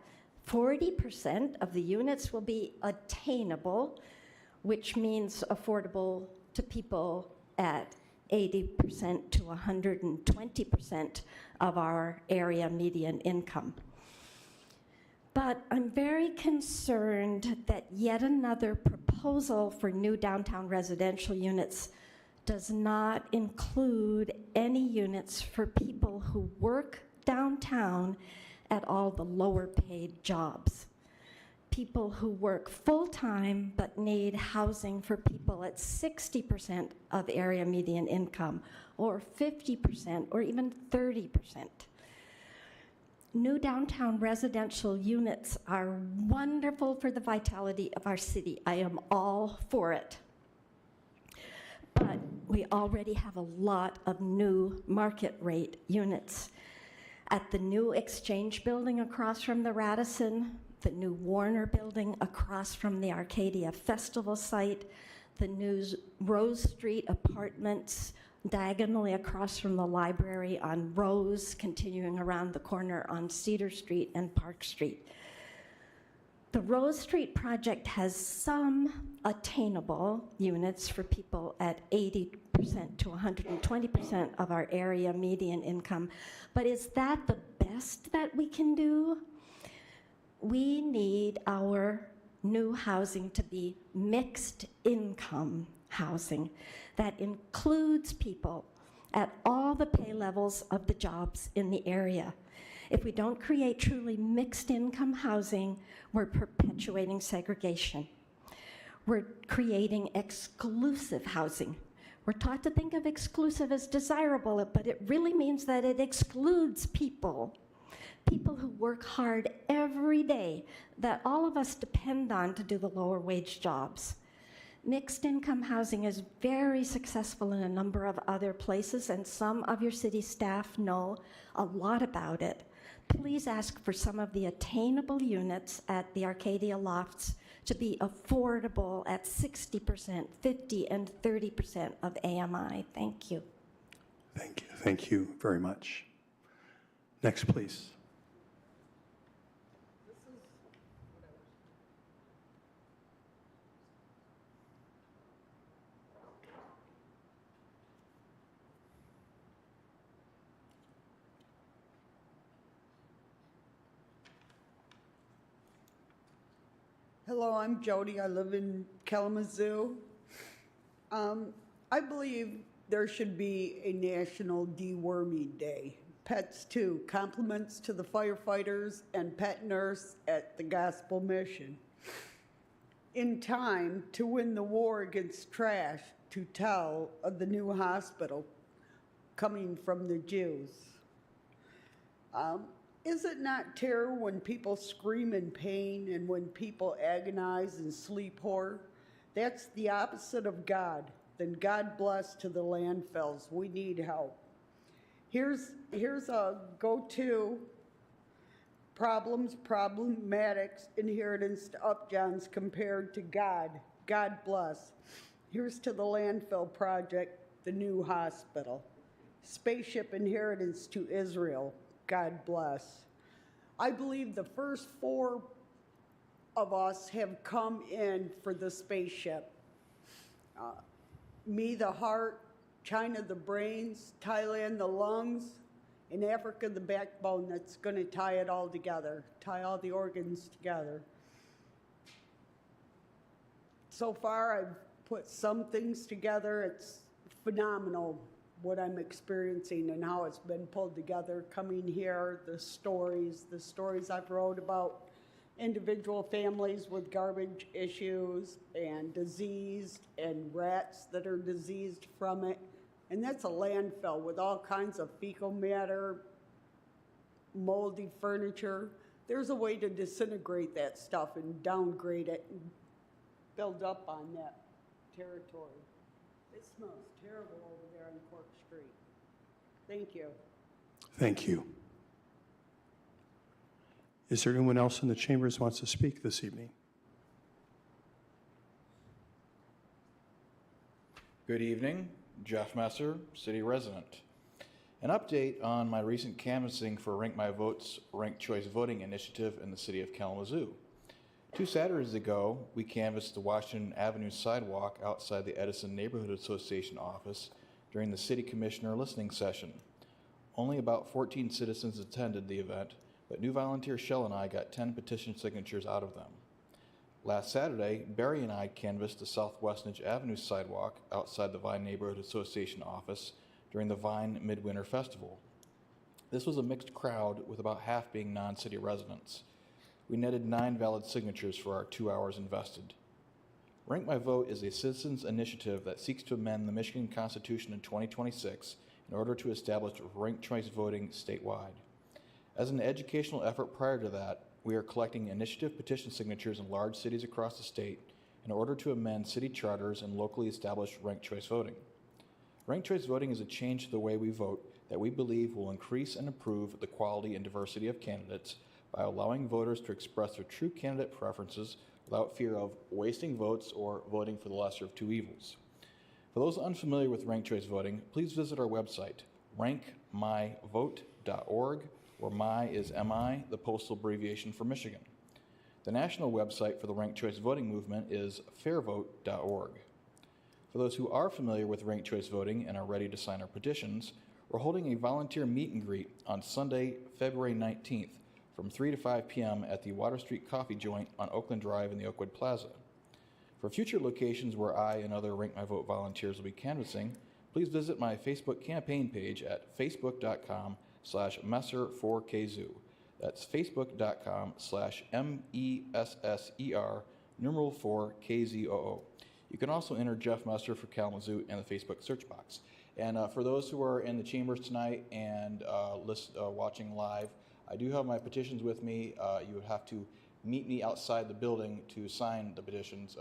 40% of the units will be attainable, which means affordable to people at 80% to 120% of our area median income. But I'm very concerned that yet another proposal for new downtown residential units does not include any units for people who work downtown at all the lower paid jobs. People who work full-time but need housing for people at 60% of area median income, or 50%, or even 30%. New downtown residential units are wonderful for the vitality of our city. I am all for it. But we already have a lot of new market rate units. At the new Exchange building across from the Radisson, the new Warner building across from the Arcadia Festival site, the new Rose Street apartments diagonally across from the library on Rose, continuing around the corner on Cedar Street and Park Street. The Rose Street project has some attainable units for people at 80% to 120% of our area median income, but is that the best that we can do? We need our new housing to be mixed income housing that includes people at all the pay levels of the jobs in the area. If we don't create truly mixed income housing, we're perpetuating segregation. We're creating exclusive housing. We're taught to think of exclusive as desirable, but it really means that it excludes people who work hard every day, that all of us depend on to do the lower wage jobs. Mixed income housing is very successful in a number of other places, and some of your city staff know a lot about it. Please ask for some of the attainable units at the Arcadia Lofts to be affordable at 60%, 50%, and 30% of AMI. Thank you. Thank you. Thank you very much. Next, please. Hello, I'm Jody. I live in Kalamazoo. I believe there should be a National Deworming Day. Pets too. Compliments to the firefighters and pet nurse at the Gospel Mission. In time to win the war against trash, to tell of the new hospital coming from the Jews. Is it not terror when people scream in pain and when people agonize and sleep horror? That's the opposite of God. Then God bless to the landfills. We need help. Here's a go-to problematics, inheritance to upjohns compared to God. God bless. Here's to the landfill project, the new hospital. Spaceship inheritance to Israel. God bless. I believe the first 4 of us have come in for the spaceship. Me, the heart, China, the brains, Thailand, the lungs, and Africa, the backbone that's going to tie it all together, tie all the organs together. So far, I've put some things together. It's phenomenal what I'm experiencing and how it's been pulled together coming here, the stories I've wrote about individual families with garbage issues and diseased and rats that are diseased from it. And that's a landfill with all kinds of fecal matter, moldy furniture. There's a way to disintegrate that stuff and downgrade it and build up on that territory. It smells terrible over there on Cork Street. Thank you. Thank you. Is there anyone else in the chambers who wants to speak this evening? Good evening, Jeff Messer, city resident. An update on my recent canvassing for Rank My Vote's Ranked Choice Voting Initiative in the city of Kalamazoo. 2 Saturdays ago, we canvassed the Washington Avenue sidewalk outside the Edison Neighborhood Association office during the city commissioner listening session. Only about 14 citizens attended the event, but new volunteer Shell and I got 10 petition signatures out of them. Last Saturday, Barry and I canvassed the South Westnedge Avenue sidewalk outside the Vine Neighborhood Association office during the Vine Midwinter Festival. This was a mixed crowd, with about half being non-city residents. We netted 9 valid signatures for our 2 hours invested. Rank My Vote is a citizens' initiative that seeks to amend the Michigan Constitution in 2026 in order to establish ranked choice voting statewide. As an educational effort prior to that, we are collecting initiative petition signatures in large cities across the state in order to amend city charters and locally established ranked choice voting. Ranked choice voting is a change to the way we vote that we believe will increase and improve the quality and diversity of candidates by allowing voters to express their true candidate preferences without fear of wasting votes or voting for the lesser of 2 evils. For those unfamiliar with ranked choice voting, please visit our website, rankmyvote.org, where MI is MI, the postal abbreviation for Michigan. The national website for the ranked choice voting movement is fairvote.org. For those who are familiar with ranked choice voting and are ready to sign our petitions, we're holding a volunteer meet and greet on Sunday, February 19th from 3 to 5 p.m. at the Water Street Coffee Joint on Oakland Drive in the Oakwood Plaza. For future locations where I and other Rank My Vote volunteers will be canvassing, please visit my Facebook campaign page at facebook.com/Messer4KZoo. That's facebook.com/MESSER4KZOO. You can also enter Jeff Messer for Kalamazoo in the Facebook search box. And for those who are in the chambers tonight and watching live, I do have my petitions with me. You would have to meet me outside the building to sign the petitions.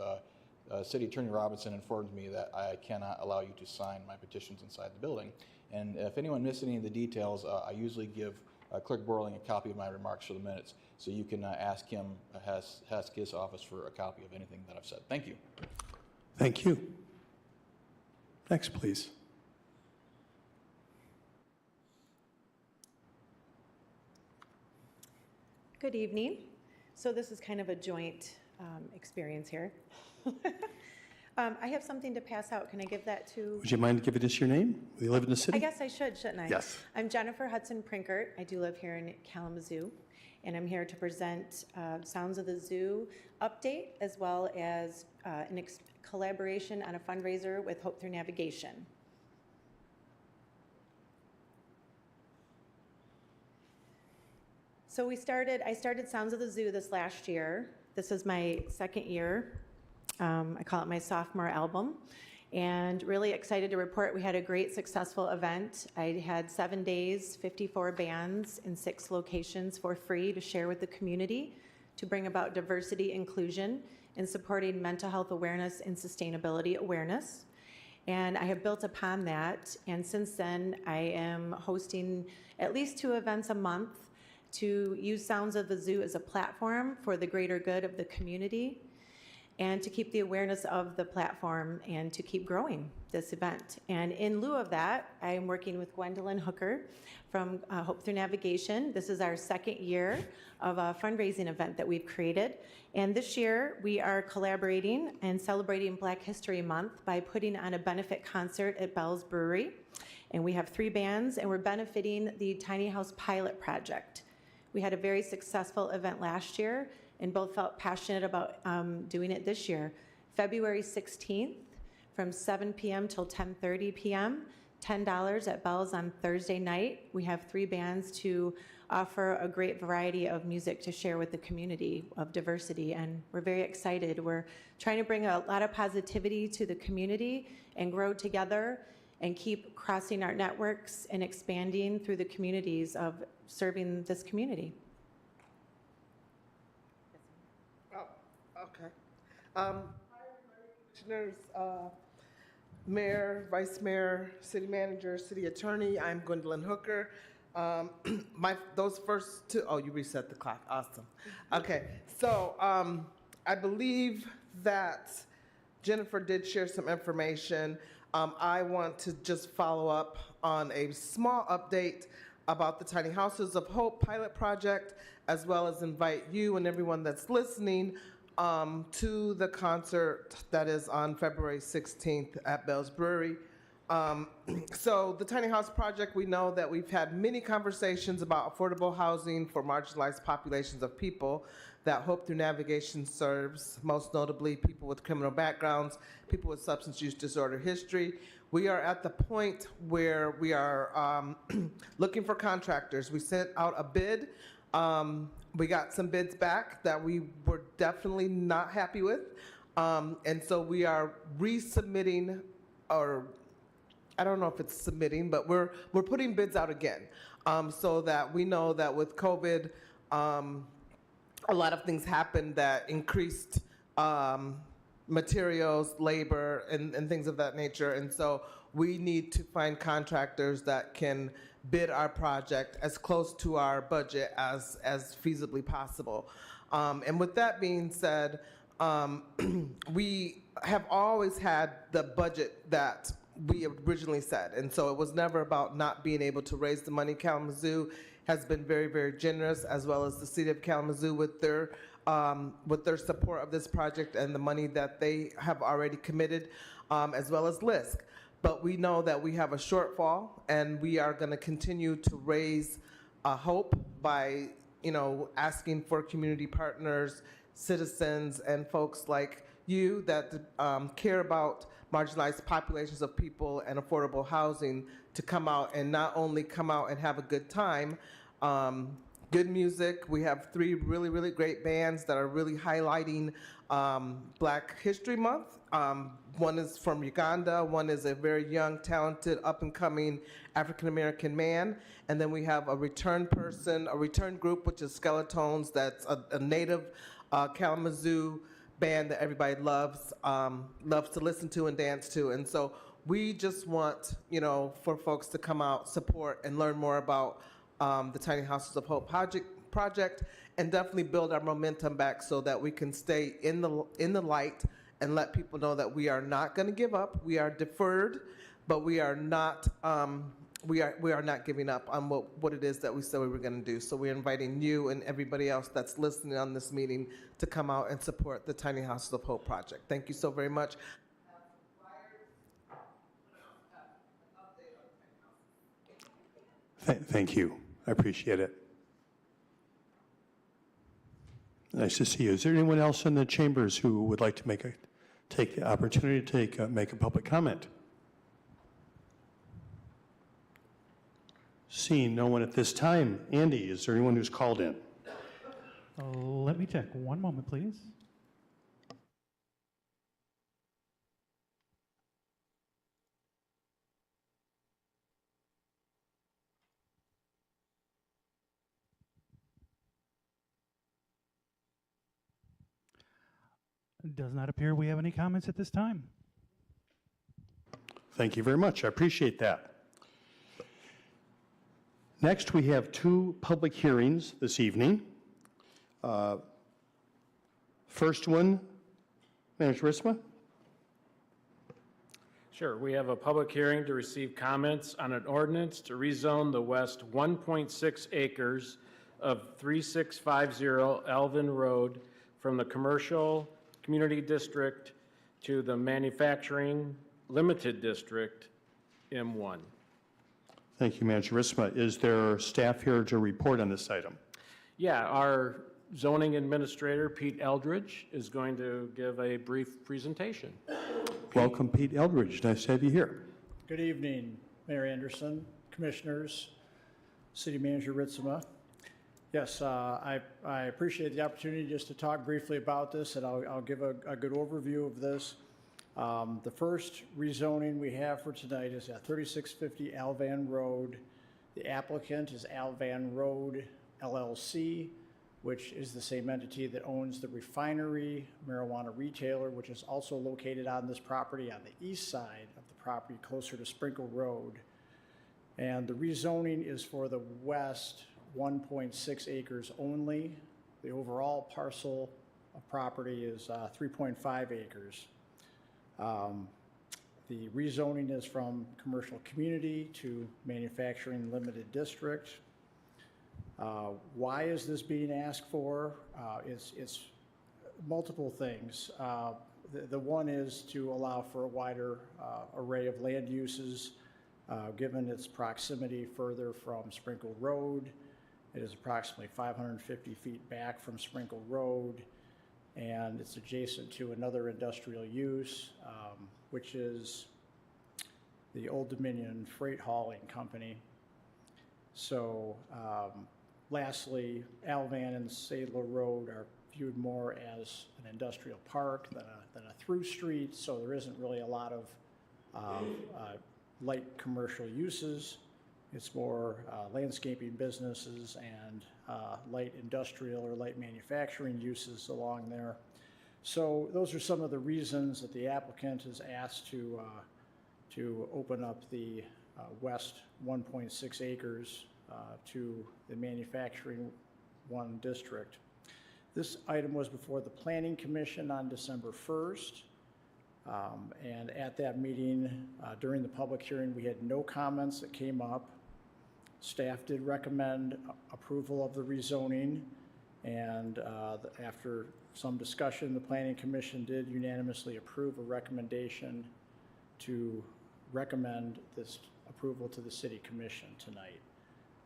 City Attorney Robinson informed me that I cannot allow you to sign my petitions inside the building. And if anyone missed any of the details, I usually give Clerk Borling a copy of my remarks for the minutes. So you can ask him, ask his office for a copy of anything that I've said. Thank you. Thank you. Next, please. Good evening. So this is kind of a joint experience here. I have something to pass out. Can I give that to? Would you mind giving us your name? You live in the city? I guess I should, shouldn't I? Yes. I'm Jennifer Hudson Prinkert. I do live here in Kalamazoo, and I'm here to present Sounds of the Zoo update, as well as collaboration on a fundraiser with Hope Through Navigation. So I started Sounds of the Zoo this last year. This is my second year. I call it my sophomore album. And really excited to report we had a great successful event. I had 7 days, 54 bands in 6 locations for free to share with the community to bring about diversity, inclusion, and supporting mental health awareness and sustainability awareness. And I have built upon that. And since then, I am hosting at least 2 events a month to use Sounds of the Zoo as a platform for the greater good of the community and to keep the awareness of the platform and to keep growing this event. And in lieu of that, I am working with Gwendolyn Hooker from Hope Through Navigation. This is our second year of a fundraising event that we've created. And this year, we are collaborating and celebrating Black History Month by putting on a benefit concert at Bell's Brewery. And we have 3 bands, and we're benefiting the Tiny House Pilot Project. We had a very successful event last year and both felt passionate about doing it this year. February 16th from 7 p.m. till 10:30 p.m., $10 at Bell's on Thursday night. We have 3 bands to offer a great variety of music to share with the community of diversity, and we're very excited. We're trying to bring a lot of positivity to the community and grow together and keep crossing our networks and expanding through the communities of serving this community. Oh, okay. Hi, Commissioners, Mayor, Vice Mayor, City Manager, City Attorney. I'm Gwendolyn Hooker. Those first 2, oh, you reset the clock. Awesome. Okay, so I believe that Jennifer did share some information. I want to just follow up on a small update about the Tiny Houses of Hope pilot project, as well as invite you and everyone that's listening to the concert that is on February 16th at Bell's Brewery. So the Tiny House Project, we know that we've had many conversations about affordable housing for marginalized populations of people that Hope Through Navigation serves, most notably people with criminal backgrounds, people with substance use disorder history. We are at the point where we are looking for contractors. We sent out a bid. We got some bids back that we were definitely not happy with. And so we are resubmitting, or I don't know if it's submitting, but we're putting bids out again, so that we know that with COVID, a lot of things happened that increased materials, labor, and things of that nature. And so we need to find contractors that can bid our project as close to our budget as feasibly possible. And with that being said, we have always had the budget that we originally said. And so it was never about not being able to raise the money. Kalamazoo has been very, very generous, as well as the city of Kalamazoo with their support of this project and the money that they have already committed, as well as LISC. But we know that we have a shortfall, and we are going to continue to raise hope by, asking for community partners, citizens, and folks like you that care about marginalized populations of people and affordable housing to come out, and not only come out and have a good time, good music. We have 3 really, really great bands that are really highlighting Black History Month. One is from Uganda, one is a very young, talented, up-and-coming African-American man, and then we have a return group, which is Skeletones, that's a native Kalamazoo band that everybody loves to listen to and dance to. And so we just want, for folks to come out, support, and learn more about the Tiny Houses of Hope project, and definitely build our momentum back so that we can stay in the light and let people know that we are not going to give up. We are deferred, but we are not we are not giving up on what it is that we said we were going to do. So we're inviting you and everybody else that's listening on this meeting to come out and support the Tiny Houses of Hope project. Thank you so very much. Thank you. I appreciate it. Nice to see you. Is there anyone else in the chambers who would like to take the opportunity to make a public comment? Seeing no one at this time. Andy, is there anyone who's called in? Let me check. One moment, please. Does not appear we have any comments at this time. Thank you very much. I appreciate that. Next, we have two public hearings this evening. First one, Manager Risma. Sure. We have a public hearing to receive comments on an ordinance to rezone the west 1.6 acres of 3650 Alvin Road from the commercial community district to the manufacturing limited district, M1. Thank you, Manager Risma. Is there staff here to report on this item? Yeah, our zoning administrator, Pete Eldridge, is going to give a brief presentation. Welcome, Pete Eldridge. Nice to have you here. Good evening, Mayor Anderson, Commissioners, City Manager Ritzema. Yes, I appreciate the opportunity just to talk briefly about this, and I'll give a good overview of this. The first rezoning we have for tonight is at 3650 Alvan Road. The applicant is Alvan Road LLC, which is the same entity that owns the refinery marijuana retailer, which is also located on this property on the east side of the property, closer to Sprinkle Road. And the rezoning is for the west 1.6 acres only. The overall parcel of property is 3.5 acres. The rezoning is from commercial community to manufacturing limited district. Why is this being asked for? It's multiple things. The one is to allow for a wider array of land uses, given its proximity further from Sprinkle Road. It is approximately 550 feet back from Sprinkle Road, and it's adjacent to another industrial use, which is the Old Dominion Freight Hauling Company. So lastly, Alvan and Sadler Road are viewed more as an industrial park than a through street, so there isn't really a lot of light commercial uses. It's more landscaping businesses and light industrial or light manufacturing uses along there. So those are some of the reasons that the applicant is asked to open up the west 1.6 acres to the manufacturing 1 district. This item was before the Planning Commission on December 1st. And at that meeting, during the public hearing, we had no comments that came up. Staff did recommend approval of the rezoning, and after some discussion, the Planning Commission did unanimously approve a recommendation to recommend this approval to the City Commission tonight.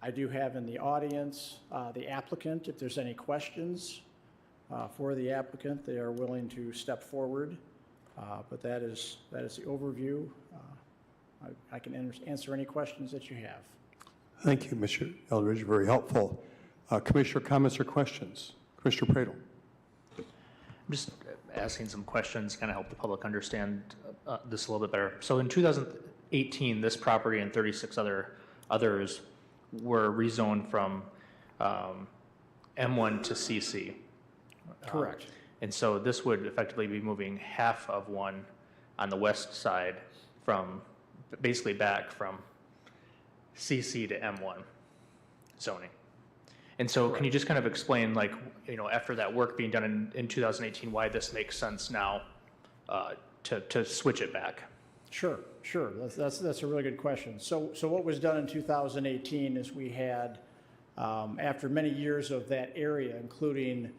I do have in the audience the applicant. If there's any questions for the applicant, they are willing to step forward. But that is the overview. I can answer any questions that you have. Thank you, Mr. Eldridge. Very helpful. Commissioner comments or questions? Commissioner Pradel. I'm just asking some questions, kind of help the public understand this a little bit better. So in 2018, this property and 36 others were rezoned from M1 to CC. Correct. And so this would effectively be moving half of one on the west side from, basically back from CC to M1 zoning. And so can you just kind of explain, like, after that work being done in 2018, why this makes sense now to switch it back? Sure. That's a really good question. So what was done in 2018 is we had, after many years of that area, including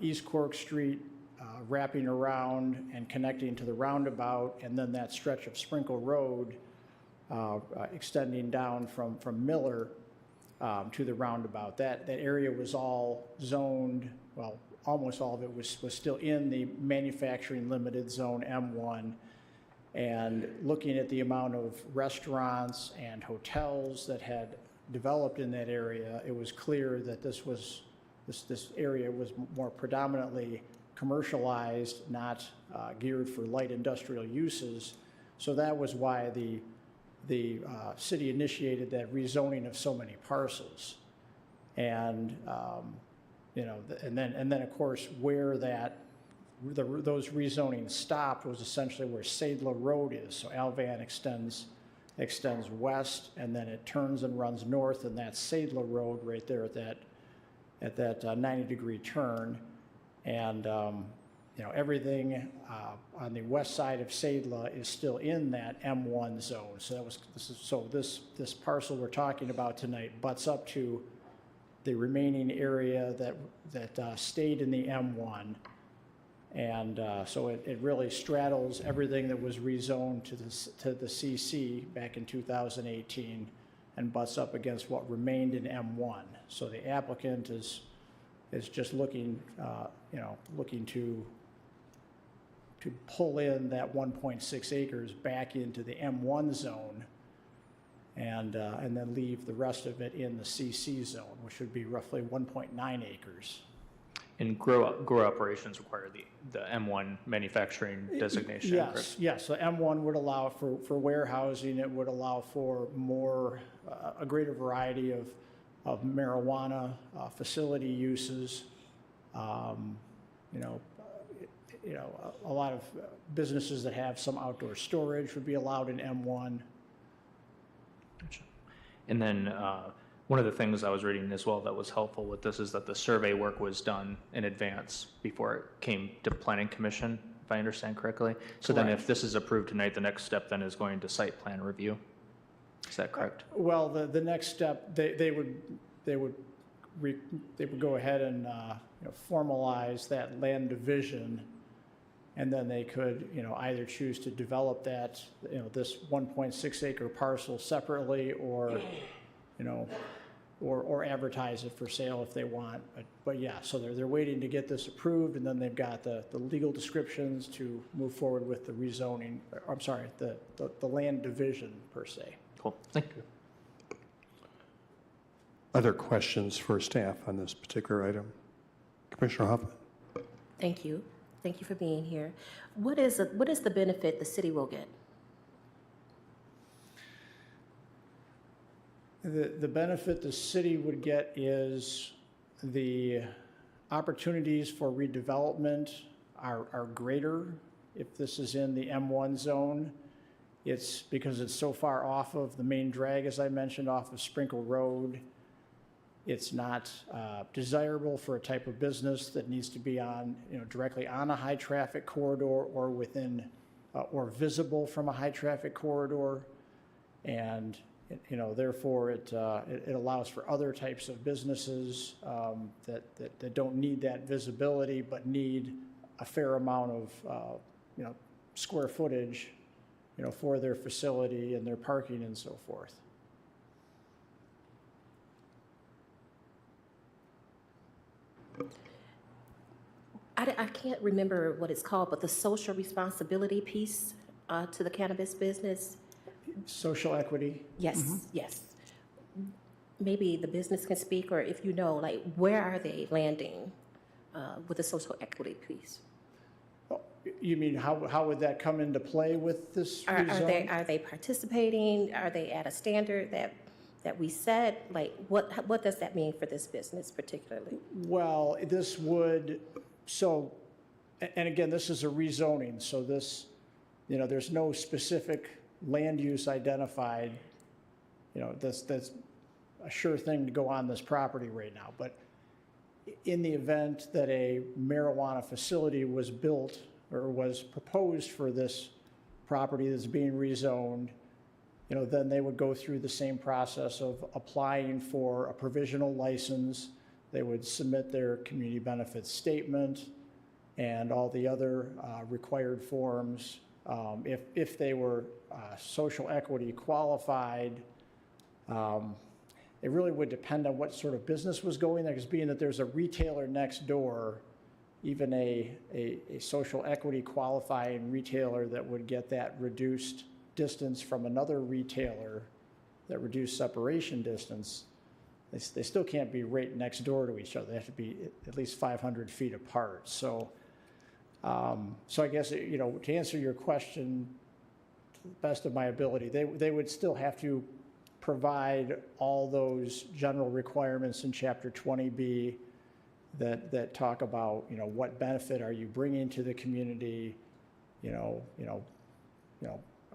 East Cork Street, wrapping around and connecting to the roundabout, and then that stretch of Sprinkle Road extending down from Miller to the roundabout. That area was all zoned, well, almost all of it was still in the manufacturing limited zone M1. And looking at the amount of restaurants and hotels that had developed in that area, it was clear that this area was more predominantly commercialized, not geared for light industrial uses. So that was why the city initiated that rezoning of so many parcels. And and then of course where those rezonings stopped was essentially where Sadler Road is. So Alvan extends west, and then it turns and runs north, and that's Sadler Road right there at that 90-degree turn. And everything on the west side of Sadler is still in that M1 zone. So this parcel we're talking about tonight butts up to the remaining area that stayed in the M1. And so it really straddles everything that was rezoned to the CC back in 2018 and butts up against what remained in M1. So the applicant is just looking to pull in that 1.6 acres back into the M1 zone and then leave the rest of it in the CC zone, which would be roughly 1.9 acres. And grow operations require the M1 manufacturing designation, correct? Yes. So M1 would allow for warehousing. It would allow for a greater variety of marijuana facility uses. A lot of businesses that have some outdoor storage would be allowed in M1. Gotcha. And then one of the things I was reading as well that was helpful with this is that the survey work was done in advance before it came to Planning Commission, if I understand correctly. So then if this is approved tonight, the next step then is going to site plan review. Is that correct? Well, the next step, they would go ahead and formalize that land division, and then they could either choose to develop that this 1.6 acre parcel separately, or or advertise it for sale if they want. But yeah, so they're waiting to get this approved, and then they've got the legal descriptions to move forward with the rezoning. I'm sorry, the land division per se. Cool, thank you. Other questions for staff on this particular item? Commissioner Hoffman. Thank you. Thank you for being here. What is the benefit the city will get? The benefit the city would get is the opportunities for redevelopment are greater if this is in the M1 zone. It's because it's so far off of the main drag, as I mentioned, off of Sprinkle Road. It's not desirable for a type of business that needs to be on, directly on a high traffic corridor or within, or visible from a high traffic corridor. And therefore it allows for other types of businesses that don't need that visibility but need a fair amount of square footage for their facility and their parking and so forth. I can't remember what it's called, but the social responsibility piece to the cannabis business. Social equity? Yes, yes. Maybe the business can speak, or if like, where are they landing with the social equity piece? You mean how would that come into play with this rezone? Are they participating? Are they at a standard that we set? Like, what does that mean for this business particularly? Well, this would, and again, this is a rezoning, so this, there's no specific land use identified, that's a sure thing to go on this property right now. But in the event that a marijuana facility was built or was proposed for this property that's being rezoned, then they would go through the same process of applying for a provisional license. They would submit their community benefits statement and all the other required forms. If they were social equity qualified, it really would depend on what sort of business was going there, because being that there's a retailer next door, even a social equity qualifying retailer that would get that reduced distance from another retailer, that reduced separation distance, they still can't be right next door to each other. They have to be at least 500 feet apart. So I guess, to answer your question to the best of my ability, they would still have to provide all those general requirements in Chapter 20B that talk about, what benefit are you bringing to the community,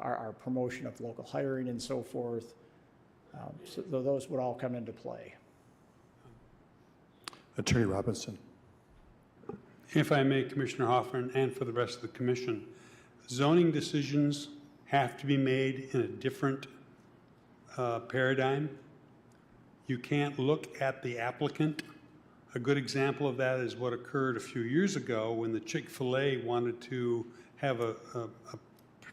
our promotion of local hiring and so forth. So those would all come into play. Attorney Robinson. If I may, Commissioner Hoffman, and for the rest of the commission, zoning decisions have to be made in a different paradigm. You can't look at the applicant. A good example of that is what occurred a few years ago when the Chick-fil-A wanted to have a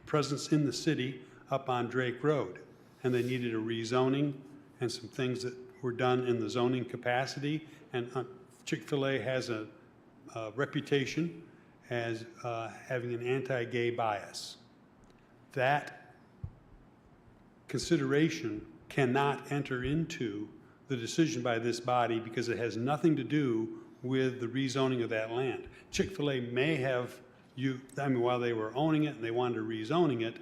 presence in the city up on Drake Road, and they needed a rezoning and some things that were done in the zoning capacity. And Chick-fil-A has a reputation as having an anti-gay bias. That consideration cannot enter into the decision by this body because it has nothing to do with the rezoning of that land. Chick-fil-A may have, while they were owning it and they wanted to rezoning it,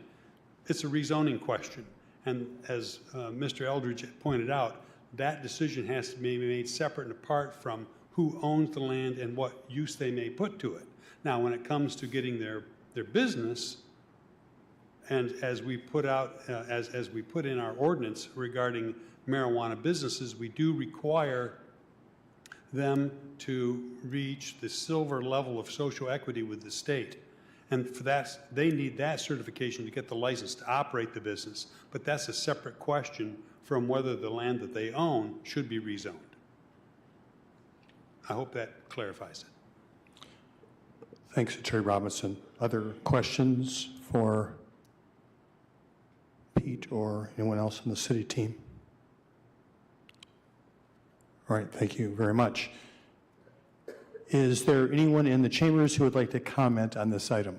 it's a rezoning question. And as Mr. Eldridge pointed out, that decision has to be made separate and apart from who owns the land and what use they may put to it. Now, when it comes to getting their business, and as we put out, as we put in our ordinance regarding marijuana businesses, we do require them to reach the silver level of social equity with the state. And for that, they need that certification to get the license to operate the business. But that's a separate question from whether the land that they own should be rezoned. I hope that clarifies it. Thanks, Attorney Robinson. Other questions for Pete or anyone else on the city team? All right, thank you very much. Is there anyone in the chambers who would like to comment on this item?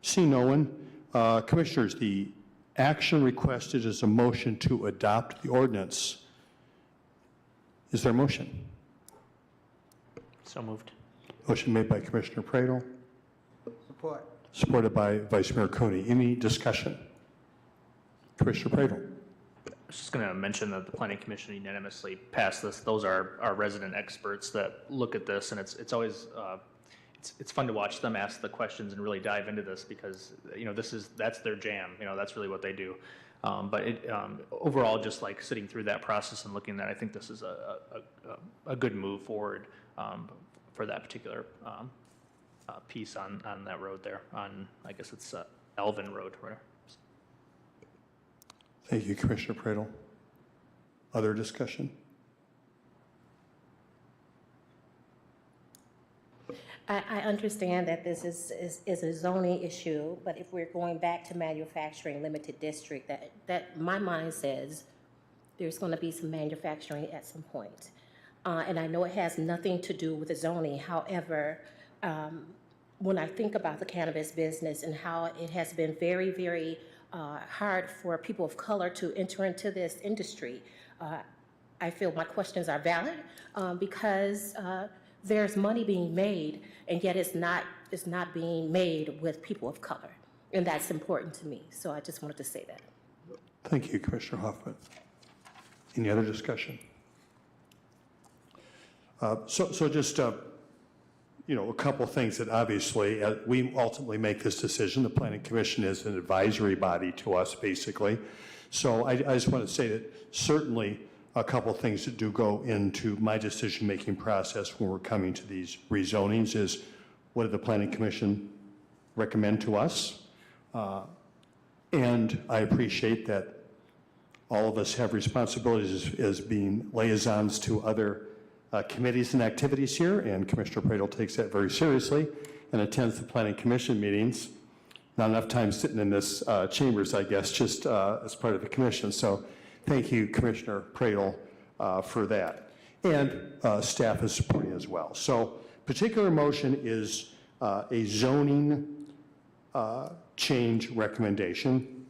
See no one. Commissioners, the action requested is a motion to adopt the ordinance. Is there a motion? So moved. Motion made by Commissioner Pradel. Support. Supported by Vice Mayor Cooney. Any discussion? Commissioner Pradel. I was just going to mention that the Planning Commission unanimously passed this. Those are our resident experts that look at this, and it's always it's fun to watch them ask the questions and really dive into this because that's their jam. That's really what they do. But overall, just like sitting through that process and looking at, I think this is a good move forward for that particular piece on that road there. On I guess it's Elvin Road. Where. Thank you, Commissioner Pradel. Other discussion? I understand that this is a zoning issue, but if we're going back to manufacturing limited district, that my mind says there's going to be some manufacturing at some point. And I know it has nothing to do with the zoning. However, when I think about the cannabis business and how it has been very, very hard for people of color to enter into this industry, I feel my questions are valid because there's money being made, and yet it's not being made with people of color, and that's important to me. So I just wanted to say that. Thank you, Commissioner Hoffman. Any other discussion? So just a couple things that obviously, we ultimately make this decision. The Planning Commission is an advisory body to us, basically. So I just want to say that certainly a couple things that do go into my decision-making process when we're coming to these rezonings is, what did the Planning Commission recommend to us? And I appreciate that all of us have responsibilities as being liaisons to other committees and activities here, and Commissioner Pradel takes that very seriously and attends the Planning Commission meetings. Not enough time sitting in this chambers, I guess, just as part of the commission. So thank you, Commissioner Pradel, for that. And staff is supporting as well. So particular motion is a zoning change recommendation.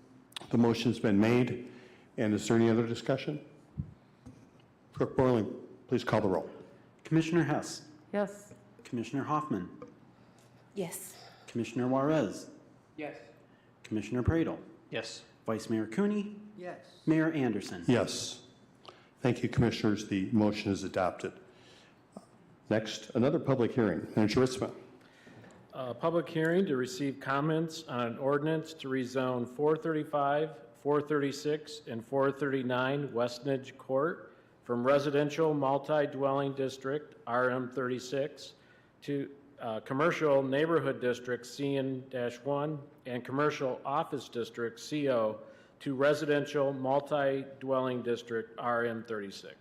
The motion's been made, and is there any other discussion? Clerk Borling, please call the roll. Commissioner Hess, Yes. Commissioner Hoffman, Yes. Commissioner Juarez, Yes. Commissioner Pradel, Yes. Vice Mayor Cooney, Yes. Mayor Anderson. Yes. Thank you, Commissioners. The motion is adopted. Next, another public hearing. Manager Ritzma. Public hearing to receive comments on an ordinance to rezone 435, 436, and 439 Westnedge Court from residential multi-dwelling district, RM36, to commercial neighborhood district, CN-1, and commercial office district, CO, to residential multi-dwelling district, RM36.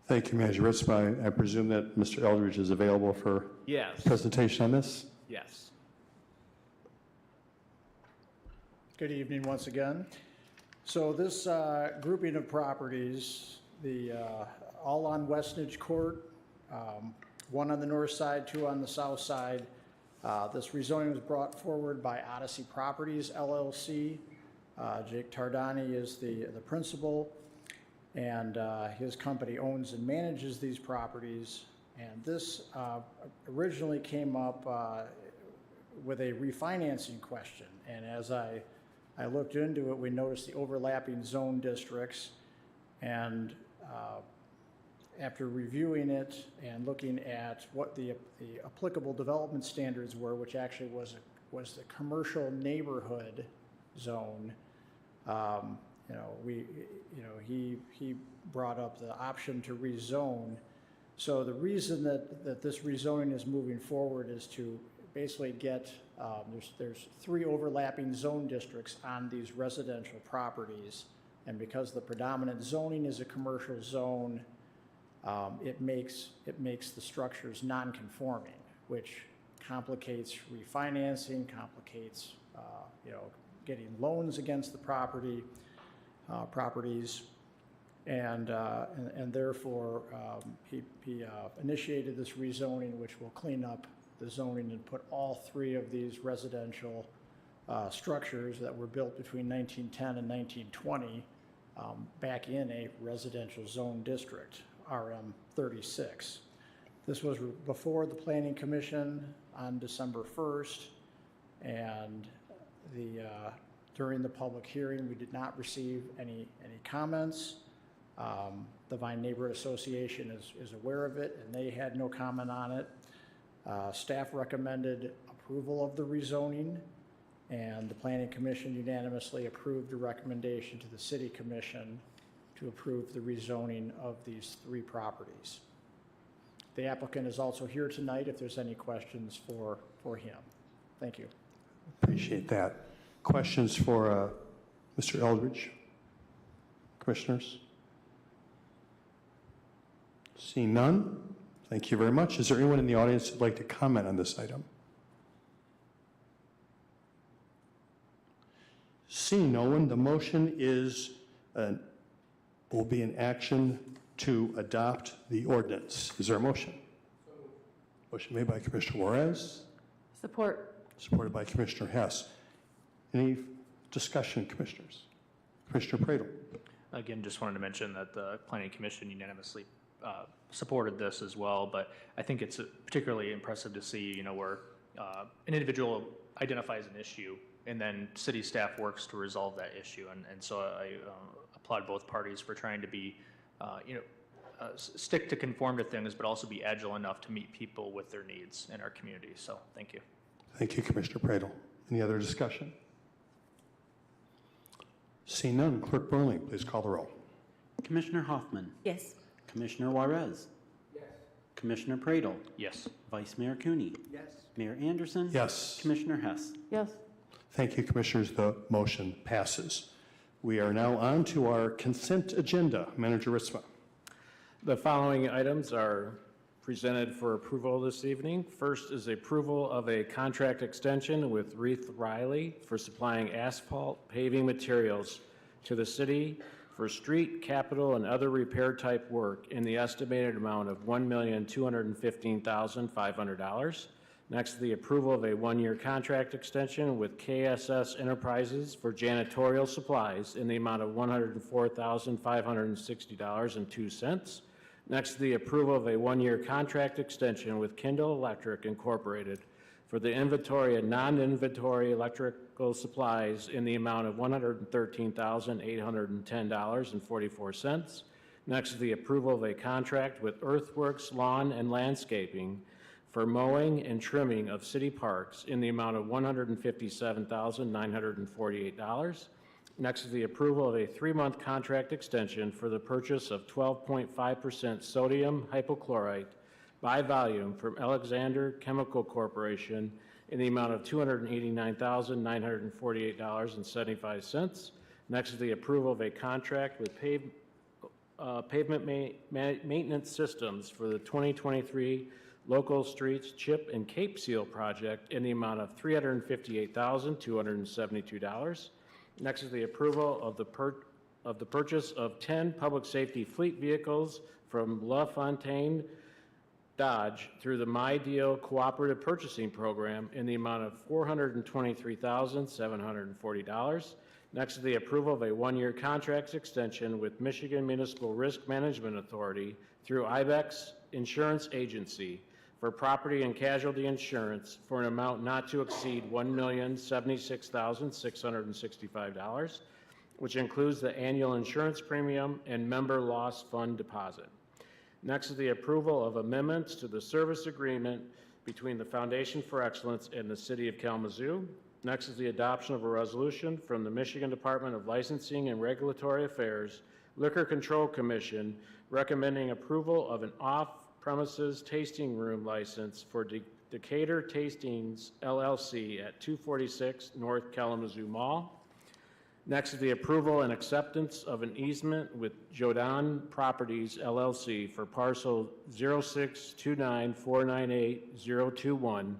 Thank you, Manager Ritzma. I presume that Mr. Eldridge is available for Yes. presentation on this? Yes. Good evening once again. So this grouping of properties, all on Westnedge Court, one on the north side, two on the south side. This rezoning was brought forward by Odyssey Properties LLC. Jake Tardani is the principal, and his company owns and manages these properties. And this originally came up with a refinancing question. And as I looked into it, we noticed the overlapping zone districts. And after reviewing it and looking at what the applicable development standards were, which actually was the commercial neighborhood zone, he brought up the option to rezone. So the reason that this rezoning is moving forward is to basically get, there's 3 overlapping zone districts on these residential properties. And because the predominant zoning is a commercial zone, it makes the structures non-conforming, which complicates refinancing, complicates getting loans against the properties, and therefore he initiated this rezoning, which will clean up the zoning and put all 3 of these residential structures that were built between 1910 and 1920 back in a residential zone district, RM 36. This was before the Planning Commission on December 1st, and during the public hearing, we did not receive any comments. The Vine Neighborhood Association is aware of it, and they had no comment on it. Staff recommended approval of the rezoning, and the Planning Commission unanimously approved the recommendation to the City Commission to approve the rezoning of these 3 properties. The applicant is also here tonight if there's any questions for him. Thank you. Appreciate that. Questions for Mr. Eldridge? Commissioners? Seeing none, thank you very much. Is there anyone in the audience who'd like to comment on this item? Seeing no one, the motion will be an action to adopt the ordinance. Is there a motion? Motion made by Commissioner Juarez. Support. Supported by Commissioner Hess. Any discussion, Commissioners? Commissioner Pradel. Again, just wanted to mention that the Planning Commission unanimously supported this as well, but I think it's particularly impressive to see, where an individual identifies an issue and then city staff works to resolve that issue. And so I applaud both parties for trying to be, stick to conform to things, but also be agile enough to meet people with their needs in our community. So thank you. Thank you, Commissioner Pradel. Any other discussion? Seeing none, Clerk Burling, please call the roll. Commissioner Hoffman. Yes. Commissioner Juarez. Yes. Commissioner Pradel. Yes. Vice Mayor Cooney. Yes. Mayor Anderson. Yes. Commissioner Hess. Yes. Thank you, Commissioners. The motion passes. We are now on to our consent agenda. Manager Ritzma. The following items are presented for approval this evening. First is approval of a contract extension with Reith Riley for supplying asphalt paving materials to the city for street, capital, and other repair type work in the estimated amount of $1,215,500. Next, the approval of a one-year contract extension with KSS Enterprises for janitorial supplies in the amount of $104,560.02. Next, the approval of a one-year contract extension with Kindle Electric Incorporated for the inventory and non-inventory electrical supplies in the amount of $113,810.44. Next, the approval of a contract with Earthworks Lawn and Landscaping for mowing and trimming of city parks in the amount of $157,948. Next is the approval of a 3-month contract extension for the purchase of 12.5% sodium hypochlorite by volume from Alexander Chemical Corporation in the amount of $289,948.75. Next is the approval of a contract with Pavement Maintenance Systems for the 2023 Local Streets Chip and Cape Seal project in the amount of $358,272. Next is the approval of the purchase of 10 public safety fleet vehicles from LaFontaine Dodge through the My Deal Cooperative Purchasing Program in the amount of $423,740. Next is the approval of a one-year contract extension with Michigan Municipal Risk Management Authority through IBEX Insurance Agency for property and casualty insurance for an amount not to exceed $1,076,665, which includes the annual insurance premium and member loss fund deposit. Next is the approval of amendments to the service agreement between the Foundation for Excellence and the City of Kalamazoo. Next is the adoption of a resolution from the Michigan Department of Licensing and Regulatory Affairs Liquor Control Commission recommending approval of an off-premises tasting room license for Decatur Tastings LLC at 246 North Kalamazoo Mall. Next is the approval and acceptance of an easement with Jodan Properties LLC for parcel 0629498.021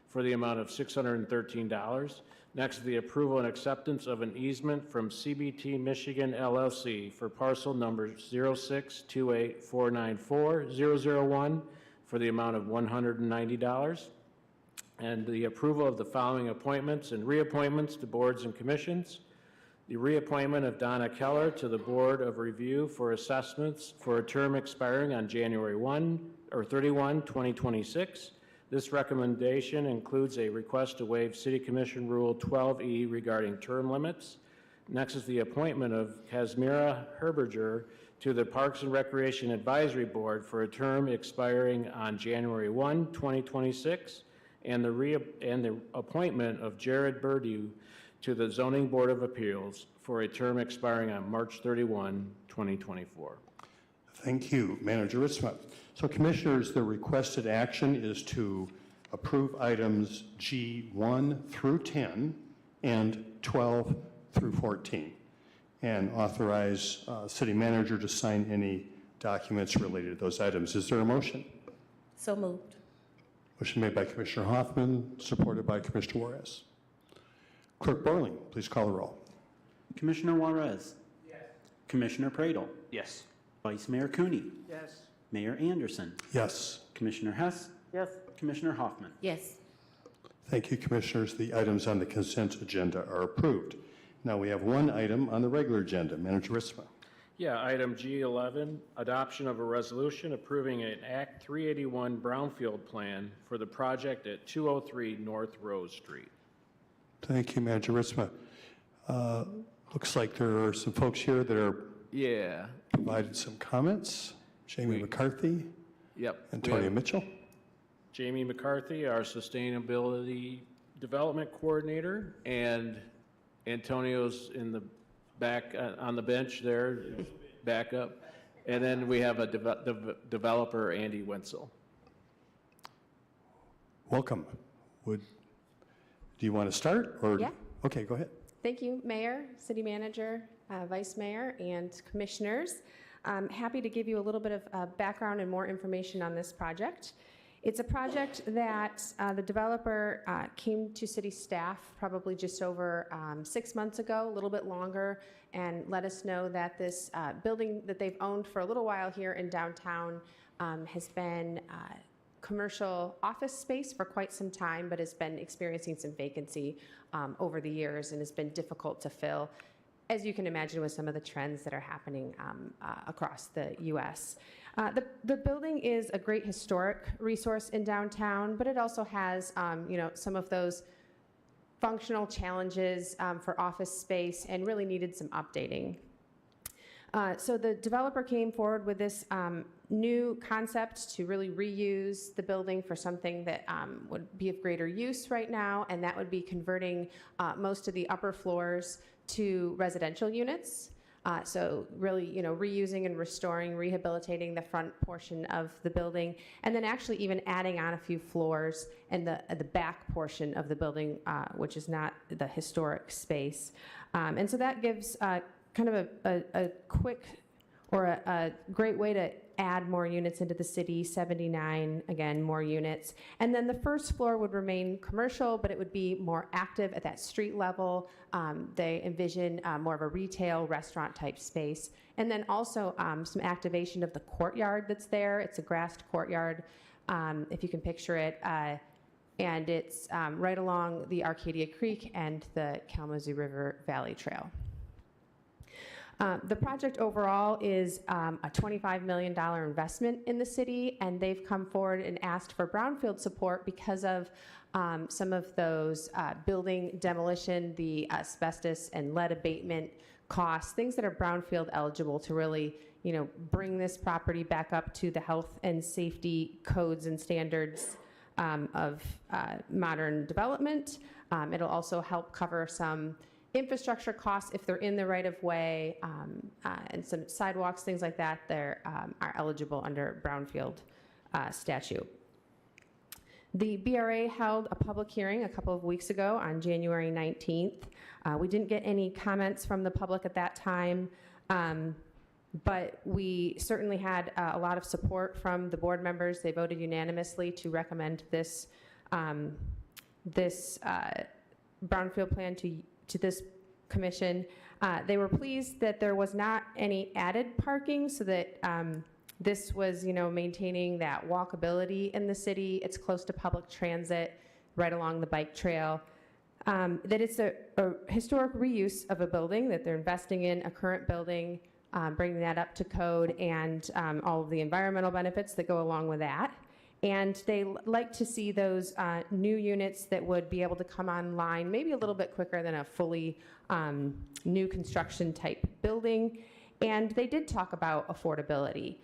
for the amount of $613. Next is the approval and acceptance of an easement from CBT Michigan LLC for parcel number 0628494.001 for the amount of $190. And the approval of the following appointments and reappointments to boards and commissions. The reappointment of Donna Keller to the Board of Review for Assessments for a term expiring on January 31, 2026. This recommendation includes a request to waive City Commission Rule 12E regarding term limits. Next is the appointment of Kazmira Herberger to the Parks and Recreation Advisory Board for a term expiring on January 1, 2026, and the appointment of Jared Burdew to the Zoning Board of Appeals for a term expiring on March 31, 2024. Thank you, Manager Ritzma. So, Commissioners, the requested action is to approve items G1 through 10 and 12 through 14, and authorize City Manager to sign any documents related to those items. Is there a motion? So moved. Motion made by Commissioner Hoffman, supported by Commissioner Juarez. Clerk Borling, please call the roll. Commissioner Juarez. Yes. Commissioner Pradel. Yes. Vice Mayor Cooney. Yes. Mayor Anderson. Yes. Commissioner Hess. Yes. Commissioner Hoffman. Yes. Thank you, Commissioners. The items on the consent agenda are approved. Now we have one item on the regular agenda. Manager Ritzma. Yeah, item G11, adoption of a resolution approving an Act 381 brownfield plan for the project at 203 North Rose Street. Thank you, Manager Ritzma. Looks like there are some folks here that are provided some comments. Jamie McCarthy, Yep. Antonia Mitchell. Jamie McCarthy, our Sustainability Development Coordinator, and Antonio's in the back, on the bench there, back up. And then we have a developer, Andy Wenzel. Welcome. Do you want to start? Or Yeah. Okay, go ahead. Thank you, Mayor, City Manager, Vice Mayor, and Commissioners. I'm happy to give you a little bit of background and more information on this project. It's a project that the developer came to city staff probably just over 6 months ago, a little bit longer, and let us know that this building that they've owned for a little while here in downtown has been commercial office space for quite some time, but has been experiencing some vacancy over the years and has been difficult to fill, as you can imagine with some of the trends that are happening across the U.S. The building is a great historic resource in downtown, but it also has some of those functional challenges for office space and really needed some updating. So the developer came forward with this new concept to really reuse the building for something that would be of greater use right now, and that would be converting most of the upper floors to residential units. So really, reusing and restoring, rehabilitating the front portion of the building, and then actually even adding on a few floors in the back portion of the building, which is not the historic space. And so that gives kind of a quick or a great way to add more units into the city, 79, again, more units. And then the first floor would remain commercial, but it would be more active at that street level. They envision more of a retail restaurant type space. And then also some activation of the courtyard that's there. It's a grassed courtyard, if you can picture it. And it's right along the Arcadia Creek and the Kalamazoo River Valley Trail. The project overall is a $25 million investment in the city, and they've come forward and asked for brownfield support because of some of those building demolition, the asbestos and lead abatement costs, things that are brownfield eligible to really, bring this property back up to the health and safety codes and standards of modern development. It'll also help cover some infrastructure costs if they're in the right of way, and some sidewalks, things like that, are eligible under brownfield statute. The BRA held a public hearing a couple of weeks ago on January 19th. We didn't get any comments from the public at that time, but we certainly had a lot of support from the board members. They voted unanimously to recommend this brownfield plan to this commission. They were pleased that there was not any added parking, so that this was, maintaining that walkability in the city. It's close to public transit, right along the bike trail. That it's a historic reuse of a building, that they're investing in a current building, bringing that up to code, and all of the environmental benefits that go along with that. And they like to see those new units that would be able to come online maybe a little bit quicker than a fully new construction type building. And they did talk about affordability.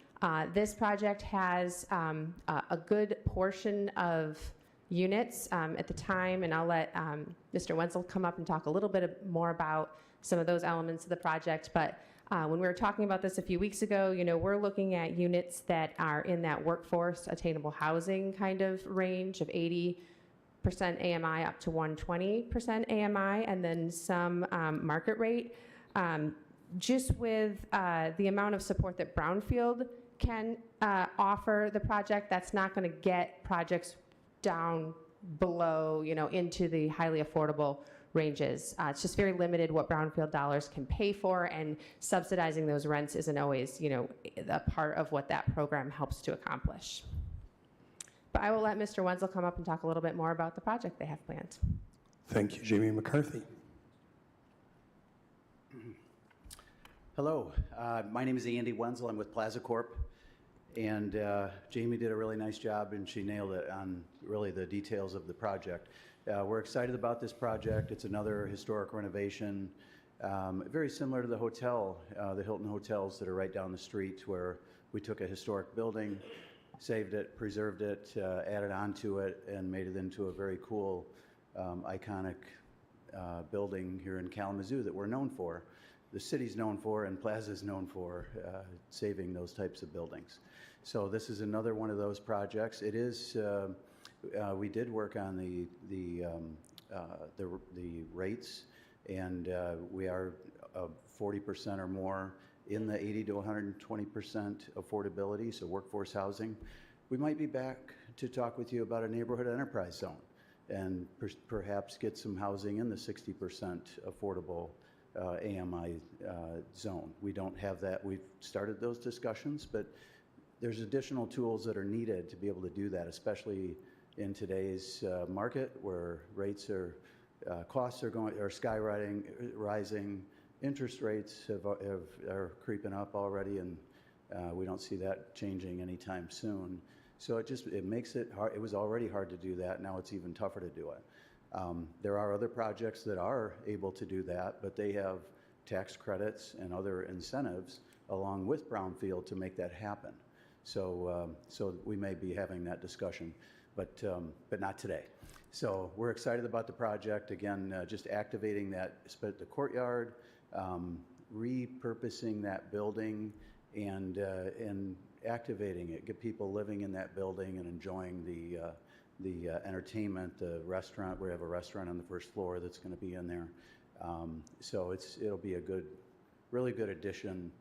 This project has a good portion of units at the time, and I'll let Mr. Wenzel come up and talk a little bit more about some of those elements of the project. But when we were talking about this a few weeks ago, we're looking at units that are in that workforce attainable housing kind of range of 80% AMI up to 120% AMI, and then some market rate. Just with the amount of support that brownfield can offer the project, that's not going to get projects down below, into the highly affordable ranges. It's just very limited what brownfield dollars can pay for, and subsidizing those rents isn't always, a part of what that program helps to accomplish. But I will let Mr. Wenzel come up and talk a little bit more about the project they have planned. Thank you, Jamie McCarthy. Hello, my name is Andy Wenzel. I'm with Plaza Corp. And Jamie did a really nice job, and she nailed it on really the details of the project. We're excited about this project. It's another historic renovation, very similar to the hotel, the Hilton hotels that are right down the street, where We took a historic building, saved it, preserved it, added on to it, and made it into a very cool, iconic building here in Kalamazoo that we're known for. The city's known for, and Plaza's known for saving those types of buildings. So this is another one of those projects. It is, we did work on the rates, and we are 40% or more in the 80 to 120% affordability, so workforce housing. We might be back to talk with you about a neighborhood enterprise zone and perhaps get some housing in the 60% affordable AMI zone. We don't have that. We've started those discussions, but there's additional tools that are needed to be able to do that, especially in today's market where rates are, costs are skyrocketing, rising, interest rates are creeping up already, and we don't see that changing anytime soon. So it makes it hard. It was already hard to do that. Now it's even tougher to do it. There are other projects that are able to do that, but they have tax credits and other incentives along with brownfield to make that happen. So we may be having that discussion, but not today. So we're excited about the project. Again, just activating the courtyard, repurposing that building, and activating it. Get people living in that building and enjoying the entertainment, the restaurant. We have a restaurant on the first floor that's going to be in there. So it'll be a really good addition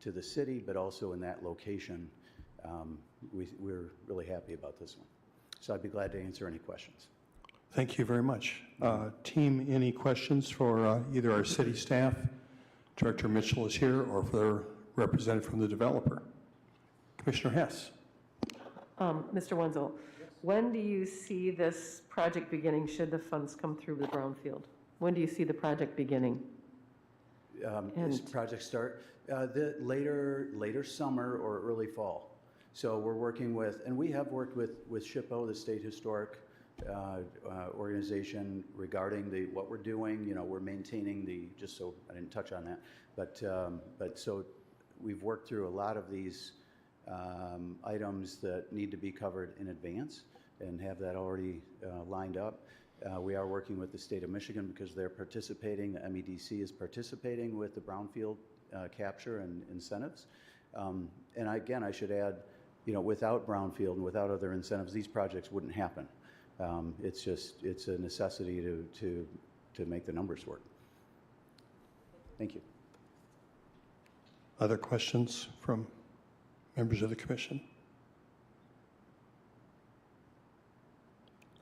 to the city, but also in that location. We're really happy about this one. So I'd be glad to answer any questions. Thank you very much. Team, any questions for either our city staff? Director Mitchell is here, or for the representative from the developer. Commissioner Hess. Mr. Wenzel, when do you see this project beginning, should the funds come through the brownfield? When do you see the project beginning? This project start the later summer or early fall. So we're working with, and we have worked with SHPO, the State Historic organization, regarding what we're doing. You know, we're maintaining just so I didn't touch on that, but so we've worked through a lot of these items that need to be covered in advance and have that already lined up. We are working with the state of Michigan because they're participating. The MEDC is participating with the brownfield capture and incentives. And again, I should add, without brownfield and without other incentives, these projects wouldn't happen. It's a necessity to make the numbers work. Thank you. Other questions from members of the commission?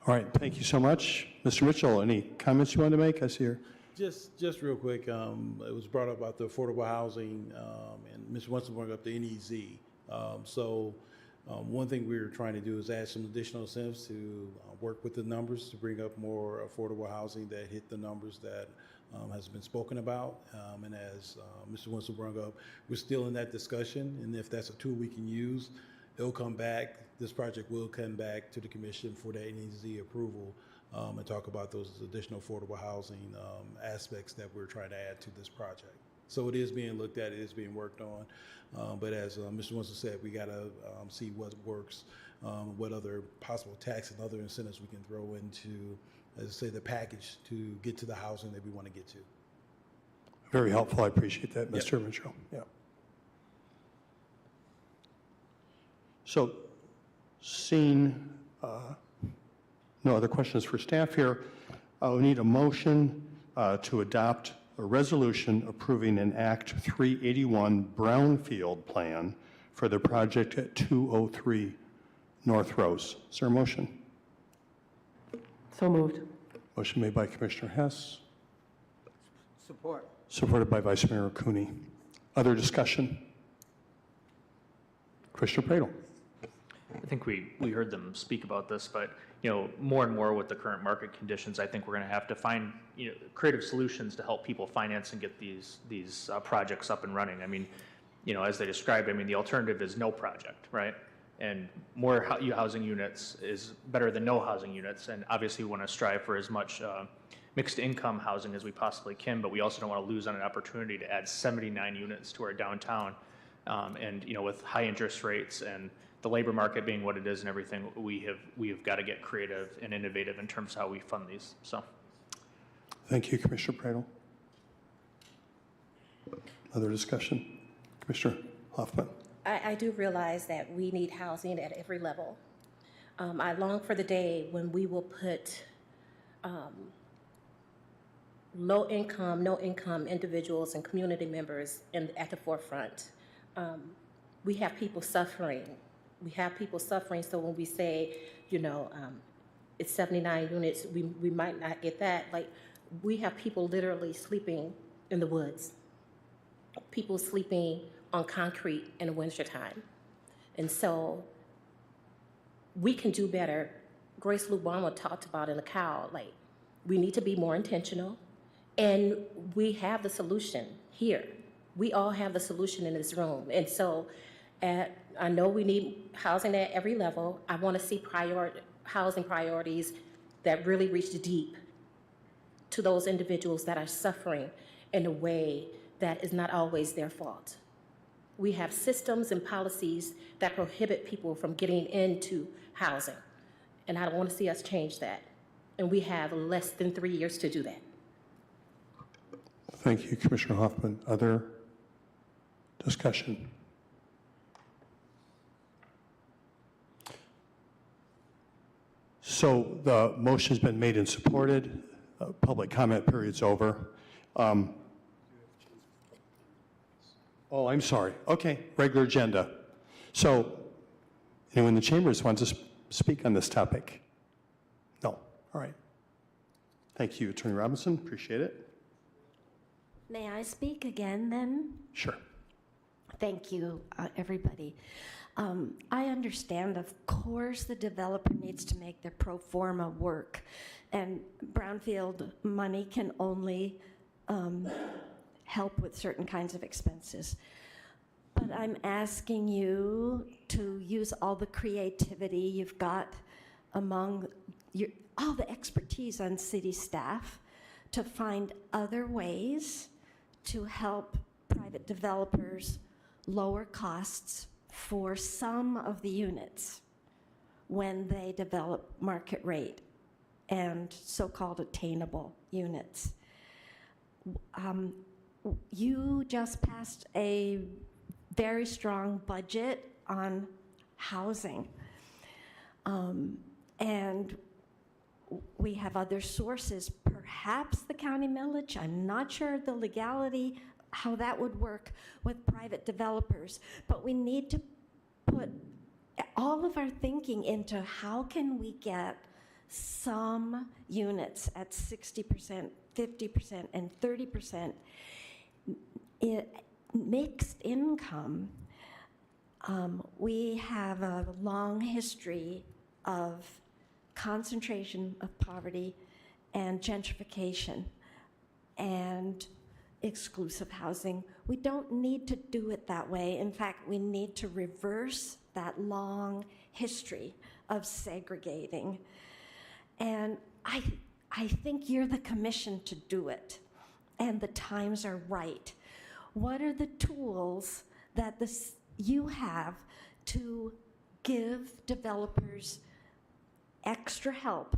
All right, thank you so much. Mr. Mitchell, any comments you want to make? I see here. Just real quick, it was brought up about the affordable housing, and Mr. Winston brought up the NEZ. One thing we're trying to do is add some additional incentives to work with the numbers to bring up more affordable housing that hit the numbers that has been spoken about. And as Mr. Winston brought up, we're still in that discussion, and if that's a tool we can use, it'll come back. This project will come back to the commission for that NEZ approval and talk about those additional affordable housing aspects that we're trying to add to this project. So it is being looked at, it is being worked on, but as Mr. Winston said, we got to see what works, what other possible tax and other incentives we can throw into, as I say, the package to get to the housing that we want to get to. Very helpful. I appreciate that, Mr. Mitchell. Yeah. So, seeing no other questions for staff here, we need a motion to adopt a resolution approving an Act 381 brownfield plan for the project at 203 North Rose. Is there a motion? So moved. Motion made by Commissioner Hess. Support. Supported by Vice Mayor Cooney. Other discussion? Commissioner Pradel. I think we heard them speak about this, but more and more with the current market conditions, I think we're going to have to find creative solutions to help people finance and get these projects up and running. I mean, as they described, the alternative is no project, right? And more housing units is better than no housing units, and obviously we want to strive for as much mixed income housing as we possibly can, but we also don't want to lose on an opportunity to add 79 units to our downtown And, with high interest rates and the labor market being what it is and everything, we have got to get creative and innovative in terms of how we fund these, so. Thank you, Commissioner Pradel. Other discussion? Commissioner Hoffman. I do realize that we need housing at every level. I long for the day when we will put low income, no income individuals and community members at the forefront. We have people suffering. So when we say, it's 79 units, we might not get that. Like, we have people literally sleeping in the woods, people sleeping on concrete in the wintertime. And so we can do better. Grace Lubama talked about in the COW, like, we need to be more intentional, and we have the solution here. We all have the solution in this room. And so I know we need housing at every level. I want to see housing priorities that really reach deep to those individuals that are suffering in a way that is not always their fault. We have systems and policies that prohibit people from getting into housing, and I don't want to see us change that. And we have less than 3 years to do that. Thank you, Commissioner Hoffman. Other discussion? So the motion's been made and supported. Public comment period's over. Oh, I'm sorry. Okay, regular agenda. So anyone in the chambers wants to speak on this topic? No. All right. Thank you, Attorney Robinson. Appreciate it. May I speak again then? Sure. Thank you, everybody. I understand, of course, the developer needs to make their pro forma work, and brownfield money can only help with certain kinds of expenses. But I'm asking you to use all the creativity you've got among all the expertise on city staff to find other ways to help private developers lower costs for some of the units when they develop market rate and so-called attainable units. You just passed a very strong budget on housing. And we have other sources, perhaps the county millage. I'm not sure the legality, how that would work with private developers, but we need to put all of our thinking into how can we get some units at 60%, 50%, and 30% mixed income. We have a long history of concentration of poverty and gentrification and exclusive housing. We don't need to do it that way. In fact, we need to reverse that long history of segregating. And I think you're the commission to do it, and the times are right. What are the tools that you have to give developers extra help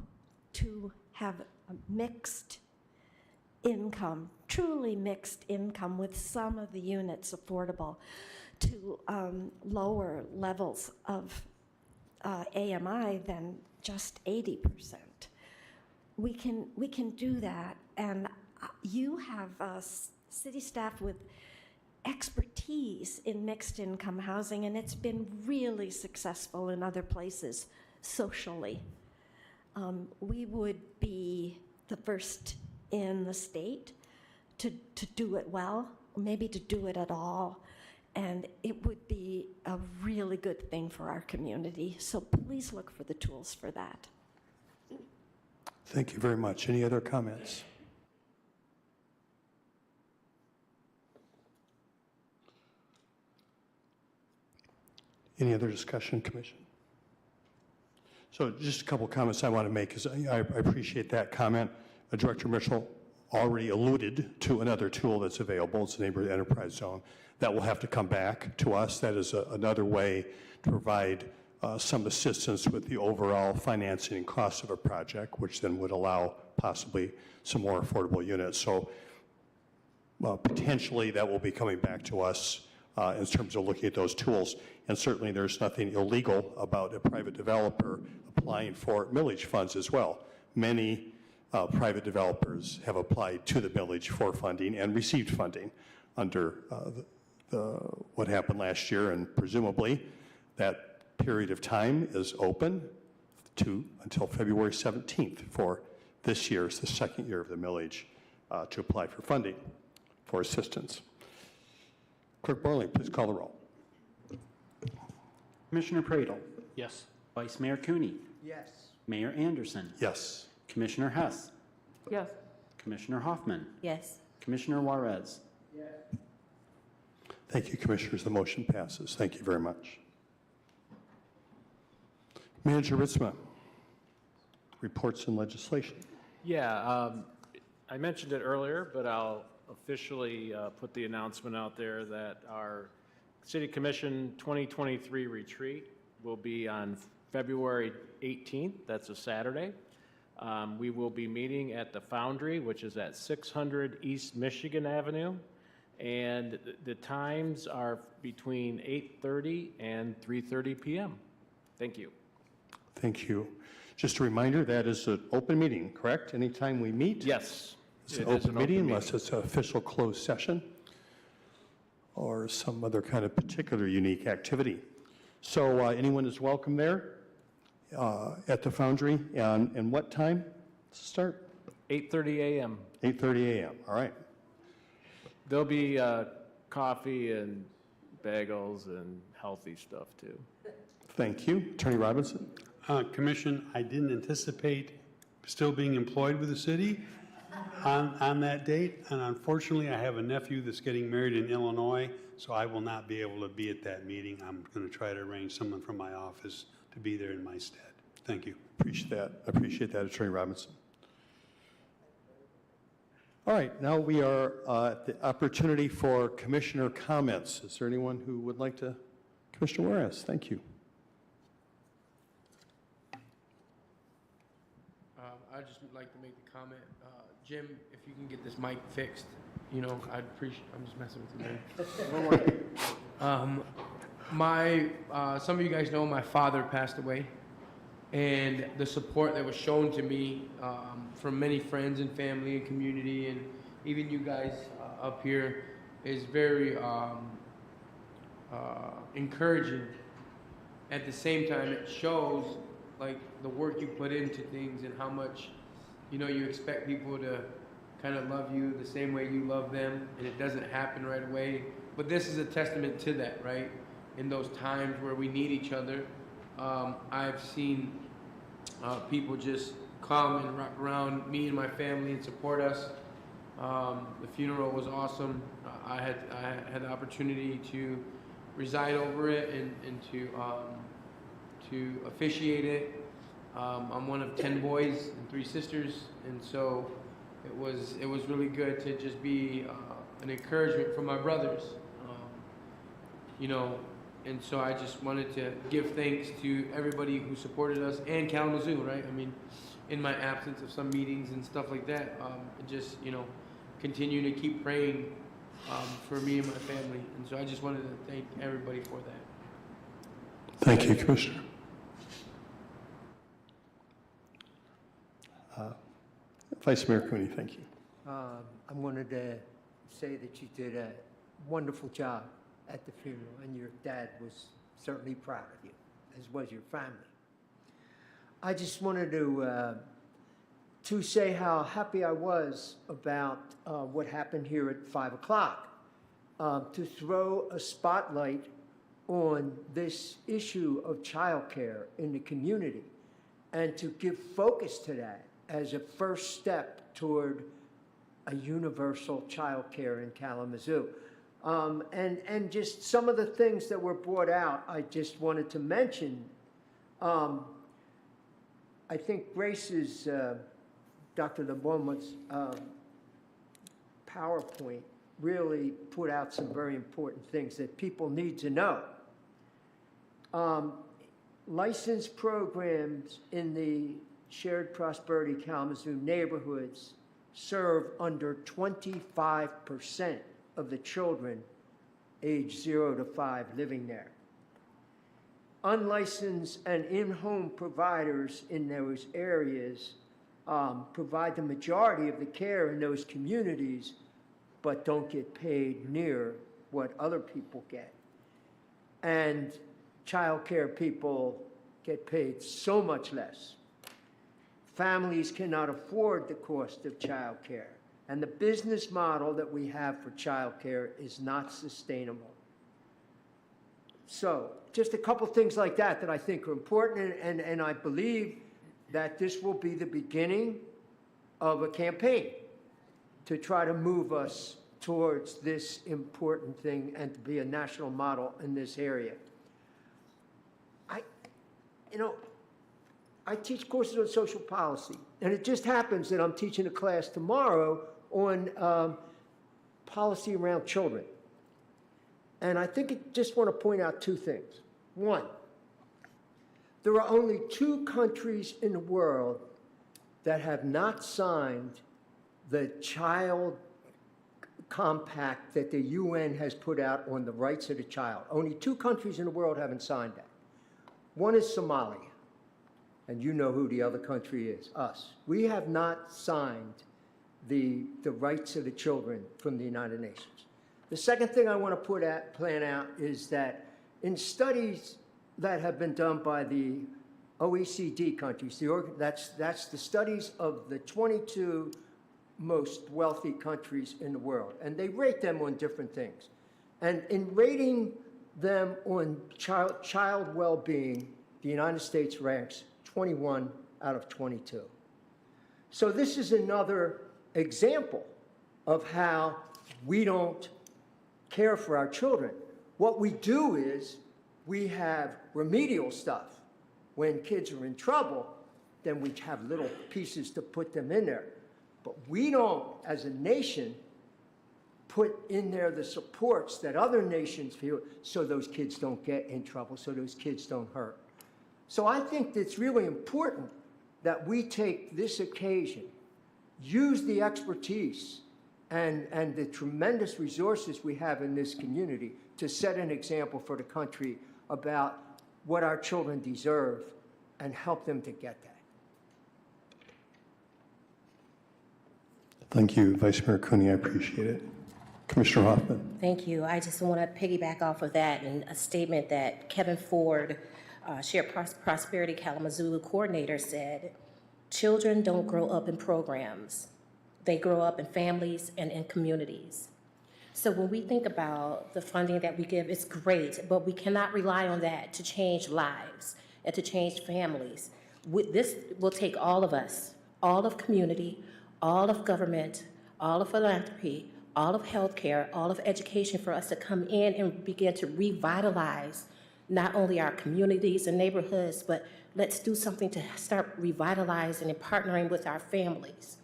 to have a mixed income, truly mixed income with some of the units affordable, to lower levels of AMI than just 80%? We can do that, and you have city staff with expertise in mixed income housing, and it's been really successful in other places socially. We would be the first in the state to do it well, maybe to do it at all, and it would be a really good thing for our community. So please look for the tools for that. Thank you very much. Any other comments? Any other discussion, Commission? So just a couple comments I want to make, because I appreciate that comment. Director Mitchell already alluded to another tool that's available. It's the neighborhood enterprise zone. That will have to come back to us. That is another way to provide some assistance with the overall financing and cost of a project, which then would allow possibly some more affordable units. So potentially that will be coming back to us in terms of looking at those tools. And certainly there's nothing illegal about a private developer applying for millage funds as well. Many private developers have applied to the millage for funding and received funding under what happened last year, and presumably that period of time is open until February 17th for this year. It's the second year of the millage to apply for funding for assistance. Clerk Borling, please call the roll. Commissioner Pradle, Yes. Vice Mayor Cooney, Yes. Mayor Anderson, Yes. Commissioner Hess, Yes. Commissioner Hoffman, Yes. Commissioner Juarez. Thank you, Commissioners. The motion passes. Thank you very much. Manager Ritzma, reports and legislation. Yeah, I mentioned it earlier, but I'll officially put the announcement out there that our City Commission 2023 retreat will be on February 18th. That's a Saturday. We will be meeting at the Foundry, which is at 600 East Michigan Avenue. And the times are between 8:30 and 3:30 p.m. Thank you. Thank you. Just a reminder, that is an open meeting, correct? Anytime we meet? Yes. It's an open meeting unless it's an official closed session or some other kind of particular unique activity. So anyone is welcome there at the Foundry. And what time to start? 8:30 a.m. 8:30 a.m. All right. There'll be coffee and bagels and healthy stuff too. Thank you. Attorney Robinson? Commission, I didn't anticipate still being employed with the city on that date, and unfortunately, I have a nephew that's getting married in Illinois, so I will not be able to be at that meeting. I'm going to try to arrange someone from my office to be there in my stead. Thank you. Appreciate that, Attorney Robinson. All right, now we are at the opportunity for commissioner comments. Is there anyone who would like to? Commissioner Juarez, thank you. I just would like to make the comment, Jim, if you can get this mic fixed, you know, I'd appreciate. I'm just messing with you, man. Some of you guys know my father passed away, and the support that was shown to me from many friends and family and community, and even you guys up here, is very encouraging. At the same time, it shows like the work you put into things and how much, you know, you expect people to kind of love you the same way you love them, and it doesn't happen right away. But this is a testament to that, right? In those times where we need each other, I've seen people just come and wrap around me and my family and support us. The funeral was awesome. I had the opportunity to reside over it and to officiate it. I'm one of 10 boys and 3 sisters, and so it was really good to just be an encouragement for my brothers, you know. And so I just wanted to give thanks to everybody who supported us and Kalamazoo, right? I mean, in my absence of some meetings and stuff like that, just, you know, continue to keep praying for me and my family. And so I just wanted to thank everybody for that. Thank you, Commissioner. Vice Mayor Cooney, thank you. I wanted to say that you did a wonderful job at the funeral, and your dad was certainly proud of you, as was your family. I just wanted to say how happy I was about what happened here at 5 o'clock, to throw a spotlight on this issue of childcare in the community, and to give focus to that as a first step toward a universal childcare in Kalamazoo. And just some of the things that were brought out, I just wanted to mention. I think Grace's, Dr. LeBon's PowerPoint really put out some very important things that people need to know. Licensed programs in the Shared Prosperity Kalamazoo neighborhoods serve under 25% of the children age 0 to 5 living there. Unlicensed and in-home providers in those areas provide the majority of the care in those communities, but don't get paid near what other people get. And child care people get paid so much less. Families cannot afford the cost of child care. And the business model that we have for child care is not sustainable. So just a couple things like that that I think are important, and I believe that this will be the beginning of a campaign to try to move us towards this important thing and to be a national model in this area. I teach courses on social policy, and it just happens that I'm teaching a class tomorrow on policy around children. And I just want to point out two things. One, there are only 2 countries in the world that have not signed the child compact that the UN has put out on the rights of the child. Only 2 countries in the world haven't signed that. One is Somalia, and you know who the other country is, us. We have not signed the rights of the children from the United Nations. The second thing I want to plan out is that in studies that have been done by the OECD countries, that's the studies of the 22 most wealthy countries in the world, and they rate them on different things. And in rating them on child well-being, the United States ranks 21 out of 22. So this is another example of how we don't care for our children. What we do is we have remedial stuff. When kids are in trouble, then we have little pieces to put them in there. But we don't, as a nation, put in there the supports that other nations feel so those kids don't get in trouble, so those kids don't hurt. So I think it's really important that we take this occasion, use the expertise and the tremendous resources we have in this community to set an example for the country about what our children deserve and help them to get that. Thank you, Vice Mayor Cooney. I appreciate it. Commissioner Hoffman. Thank you. I just want to piggyback off of that and a statement that Kevin Ford, Shared Prosperity Kalamazoo coordinator, said, children don't grow up in programs. They grow up in families and in communities. So when we think about the funding that we give, it's great, but we cannot rely on that to change lives and to change families. This will take all of us, all of community, all of government, all of philanthropy, all of healthcare, all of education for us to come in and begin to revitalize not only our communities and neighborhoods, but let's do something to start revitalizing and partnering with our families.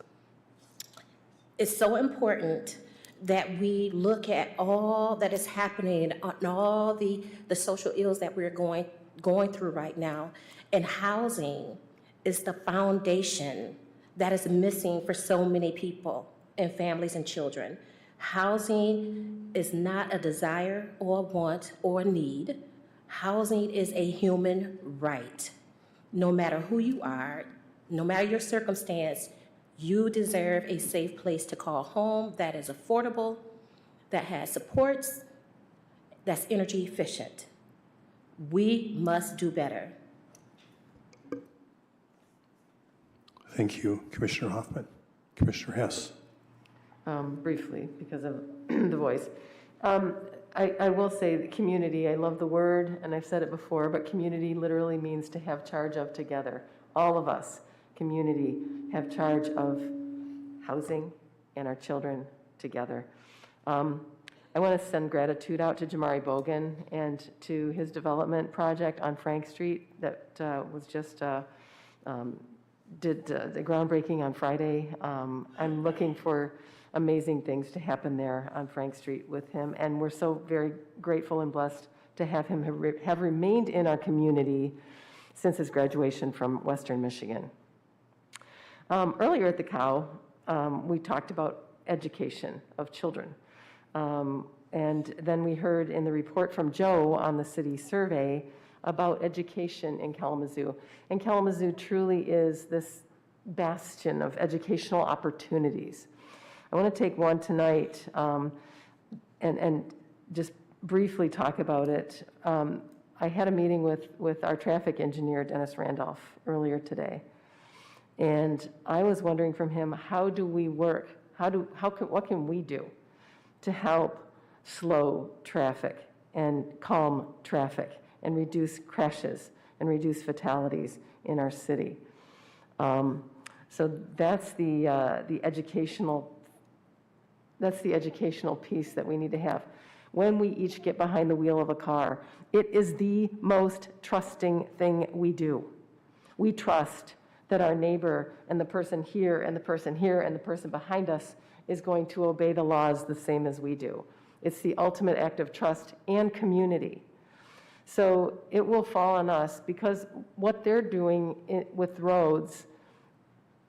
It's so important that we look at all that is happening and all the social ills that we're going through right now. And housing is the foundation that is missing for so many people and families and children. Housing is not a desire or a want or a need. Housing is a human right. No matter who you are, no matter your circumstance, you deserve a safe place to call home that is affordable, that has supports, that's energy efficient. We must do better. Thank you, Commissioner Hoffman. Commissioner Hess. Briefly, because of the voice. I will say the community, I love the word, and I've said it before, but community literally means to have charge of together. All of us, community, have charge of housing and our children together. I want to send gratitude out to Jamari Bogan and to his development project on Frank Street that was just did the groundbreaking on Friday. I'm looking for amazing things to happen there on Frank Street with him, and we're so very grateful and blessed to have him have remained in our community since his graduation from Western Michigan. Earlier at the COW, we talked about education of children. And then we heard in the report from Joe on the city survey about education in Kalamazoo. And Kalamazoo truly is this bastion of educational opportunities. I want to take one tonight and just briefly talk about it. I had a meeting with our traffic engineer, Dennis Randolph, earlier today. And I was wondering from him, how do we work? What can we do to help slow traffic and calm traffic and reduce crashes and reduce fatalities in our city? So that's the educational piece that we need to have. When we each get behind the wheel of a car, it is the most trusting thing we do. We trust that our neighbor and the person here and the person here and the person behind us is going to obey the laws the same as we do. It's the ultimate act of trust and community. So it will fall on us, because what they're doing with roads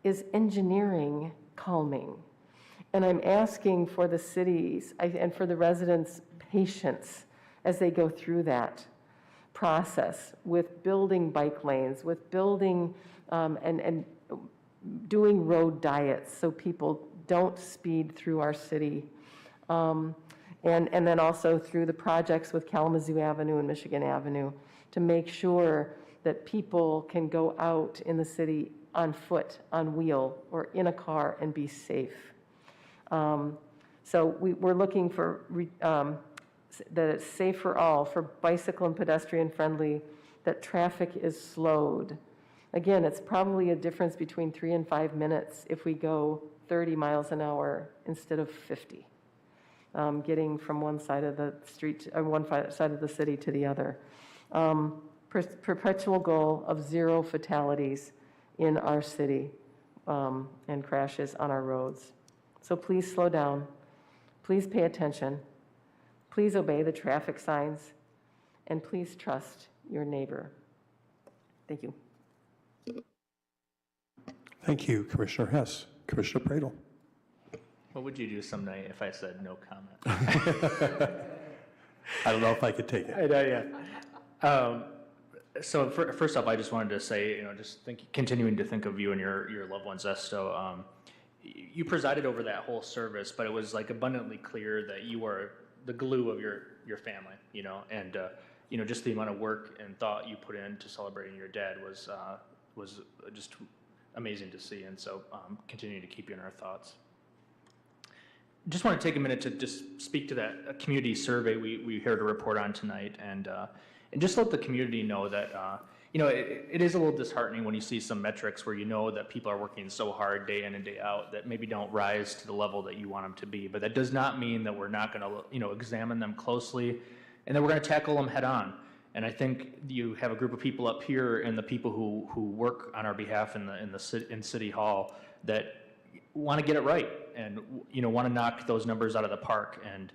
is engineering calming. And I'm asking for the cities and for the residents' patience as they go through that process with building bike lanes, with building and doing road diets so people don't speed through our city. And then also through the projects with Kalamazoo Avenue and Michigan Avenue to make sure that people can go out in the city on foot, on wheel, or in a car and be safe. So we're looking for that it's safe for all, for bicycle and pedestrian friendly, that traffic is slowed. Again, it's probably a difference between 3 and 5 minutes if we go 30 miles an hour instead of 50, getting from one side of the street, or one side of the city to the other. Perpetual goal of 0 fatalities in our city and crashes on our roads. So please slow down. Please pay attention. Please obey the traffic signs. And please trust your neighbor. Thank you. Thank you, Commissioner Hess. Commissioner Pradel. What would you do some night if I said no comment? I don't know if I could take it. I know, yeah. So first off, I just wanted to say, continuing to think of you and your loved ones, Esto. You presided over that whole service, but it was like abundantly clear that you are the glue of your family, and just the amount of work and thought you put into celebrating your dad was just amazing to see, and so continuing to keep you in our thoughts. Just want to take a minute to just speak to that community survey we heard a report on tonight, and just let the community know that it is a little disheartening when you see some metrics where you know that people are working so hard day in and day out that maybe don't rise to the level that you want them to be. But that does not mean that we're not going to examine them closely, and that we're going to tackle them head on. And I think you have a group of people up here and the people who work on our behalf in City Hall that want to get it right and want to knock those numbers out of the park. And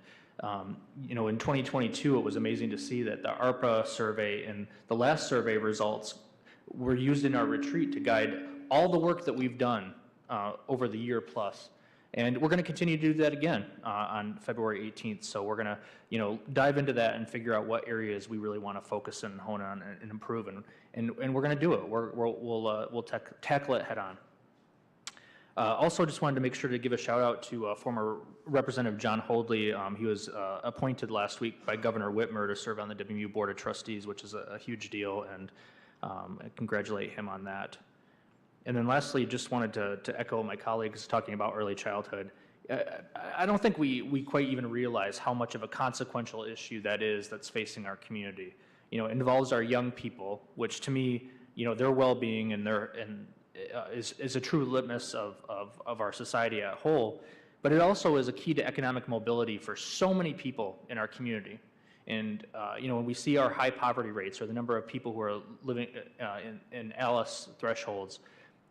in 2022, it was amazing to see that the ARPA survey and the last survey results were used in our retreat to guide all the work that we've done over the year plus. And we're going to continue to do that again on February 18th. So we're going to, dive into that and figure out what areas we really want to focus and hone on and improve. And we're going to do it. We'll tackle it head on. Also, just wanted to make sure to give a shout out to former Representative John Holdley. He was appointed last week by Governor Whitmer to serve on the WMU Board of Trustees, which is a huge deal, and I congratulate him on that. And then lastly, just wanted to echo my colleagues talking about early childhood. I don't think we quite even realize how much of a consequential issue that is that's facing our community. It involves our young people, which to me, their well-being and is a true litmus of our society at whole, but it also is a key to economic mobility for so many people in our community. And when we see our high poverty rates or the number of people who are living in ALICE thresholds,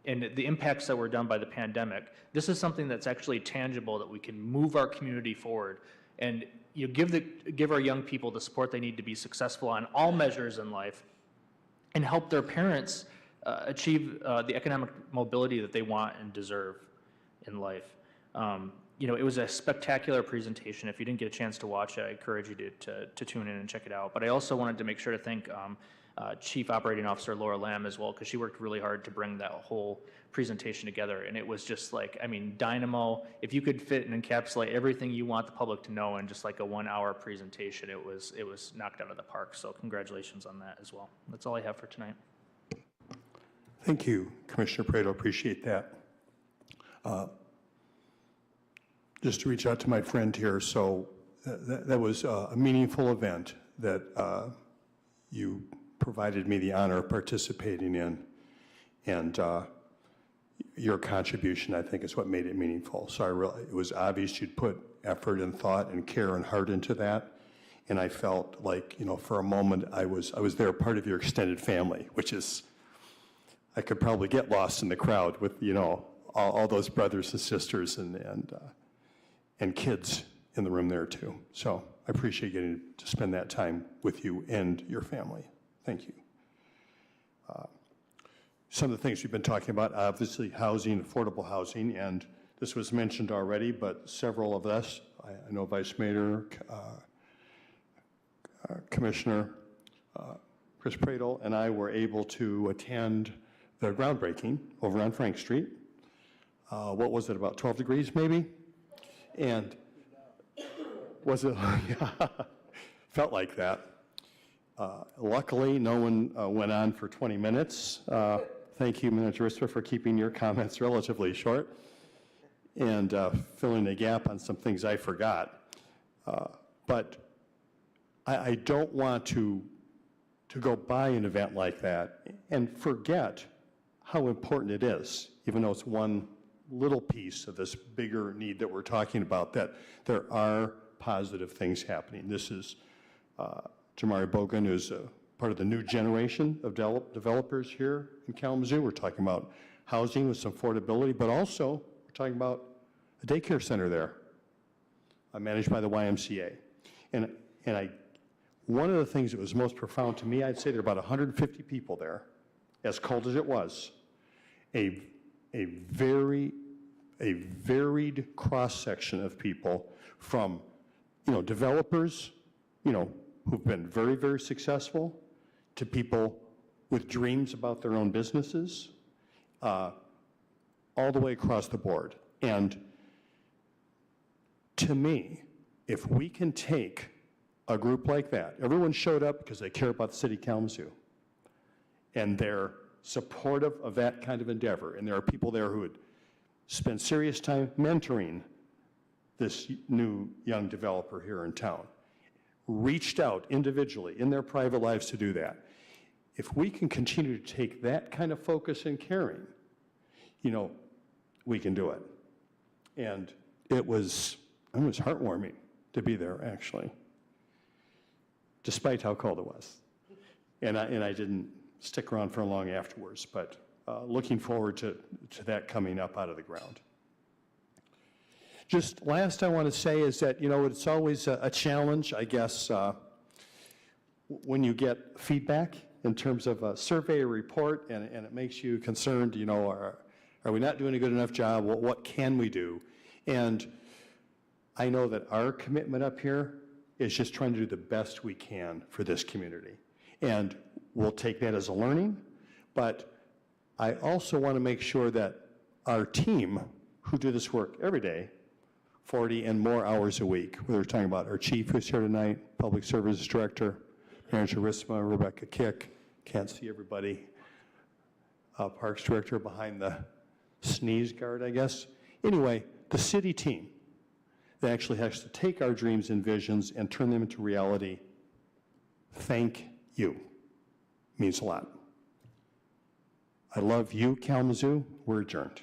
and the impacts that were done by the pandemic, this is something that's actually tangible, that we can move our community forward and give our young people the support they need to be successful on all measures in life, and help their parents achieve the economic mobility that they want and deserve in life. It was a spectacular presentation. If you didn't get a chance to watch it, I encourage you to tune in and check it out. But I also wanted to make sure to thank Chief Operating Officer Laura Lamb as well, because she worked really hard to bring that whole presentation together. And it was just like, dynamo. If you could fit and encapsulate everything you want the public to know in just like a 1 hour presentation, it was knocked out of the park. So congratulations on that as well. That's all I have for tonight. Thank you, Commissioner Prado. Appreciate that. Just to reach out to my friend here, so that was a meaningful event that you provided me the honor of participating in, and your contribution, I think, is what made it meaningful. So it was obvious you'd put effort and thought and care and heart into that, and I felt like, for a moment I was there, part of your extended family, which is, I could probably get lost in the crowd with, all those brothers and sisters and kids in the room there too. So I appreciate getting to spend that time with you and your family. Thank you. Some of the things we've been talking about, obviously housing, affordable housing, and this was mentioned already, but several of us, I know Vice Mayor, Commissioner Chris Pradle, and I were able to attend the groundbreaking over on Frank Street. What was it, about 12 degrees maybe? And was it, yeah, felt like that. Luckily, no one went on for 20 minutes. Thank you, Manager Risper, for keeping your comments relatively short and filling the gap on some things I forgot. But I don't want to go by an event like that and forget how important it is, even though it's one little piece of this bigger need that we're talking about, that there are positive things happening. This is Jamari Bogan, who's part of the new generation of developers here in Kalamazoo. We're talking about housing with some affordability, but also we're talking about a daycare center there, managed by the YMCA. And one of the things that was most profound to me, I'd say there are about 150 people there, as cold as it was, a varied cross-section of people from, developers, who've been very, very successful, to people with dreams about their own businesses, all the way across the board. And to me, if we can take a group like that, everyone showed up because they care about the city of Kalamazoo, and they're supportive of that kind of endeavor, and there are people there who would spend serious time mentoring this new young developer here in town, reached out individually in their private lives to do that. If we can continue to take that kind of focus and caring, we can do it. And it was heartwarming to be there, actually, despite how cold it was. And I didn't stick around for long afterwards, but looking forward to that coming up out of the ground. Just last I want to say is that, it's always a challenge, I guess, when you get feedback in terms of a survey or report, and it makes you concerned, are we not doing a good enough job? What can we do? And I know that our commitment up here is just trying to do the best we can for this community. And we'll take that as a learning, but I also want to make sure that our team, who do this work every day, 40 and more hours a week, whether we're talking about our chief who's here tonight, public services director, Manager Risma, Rebecca Kick, can't see everybody, parks director behind the sneeze guard, I guess. Anyway, the city team that actually has to take our dreams and visions and turn them into reality, thank you. Means a lot. I love you, Kalamazoo. We're adjourned.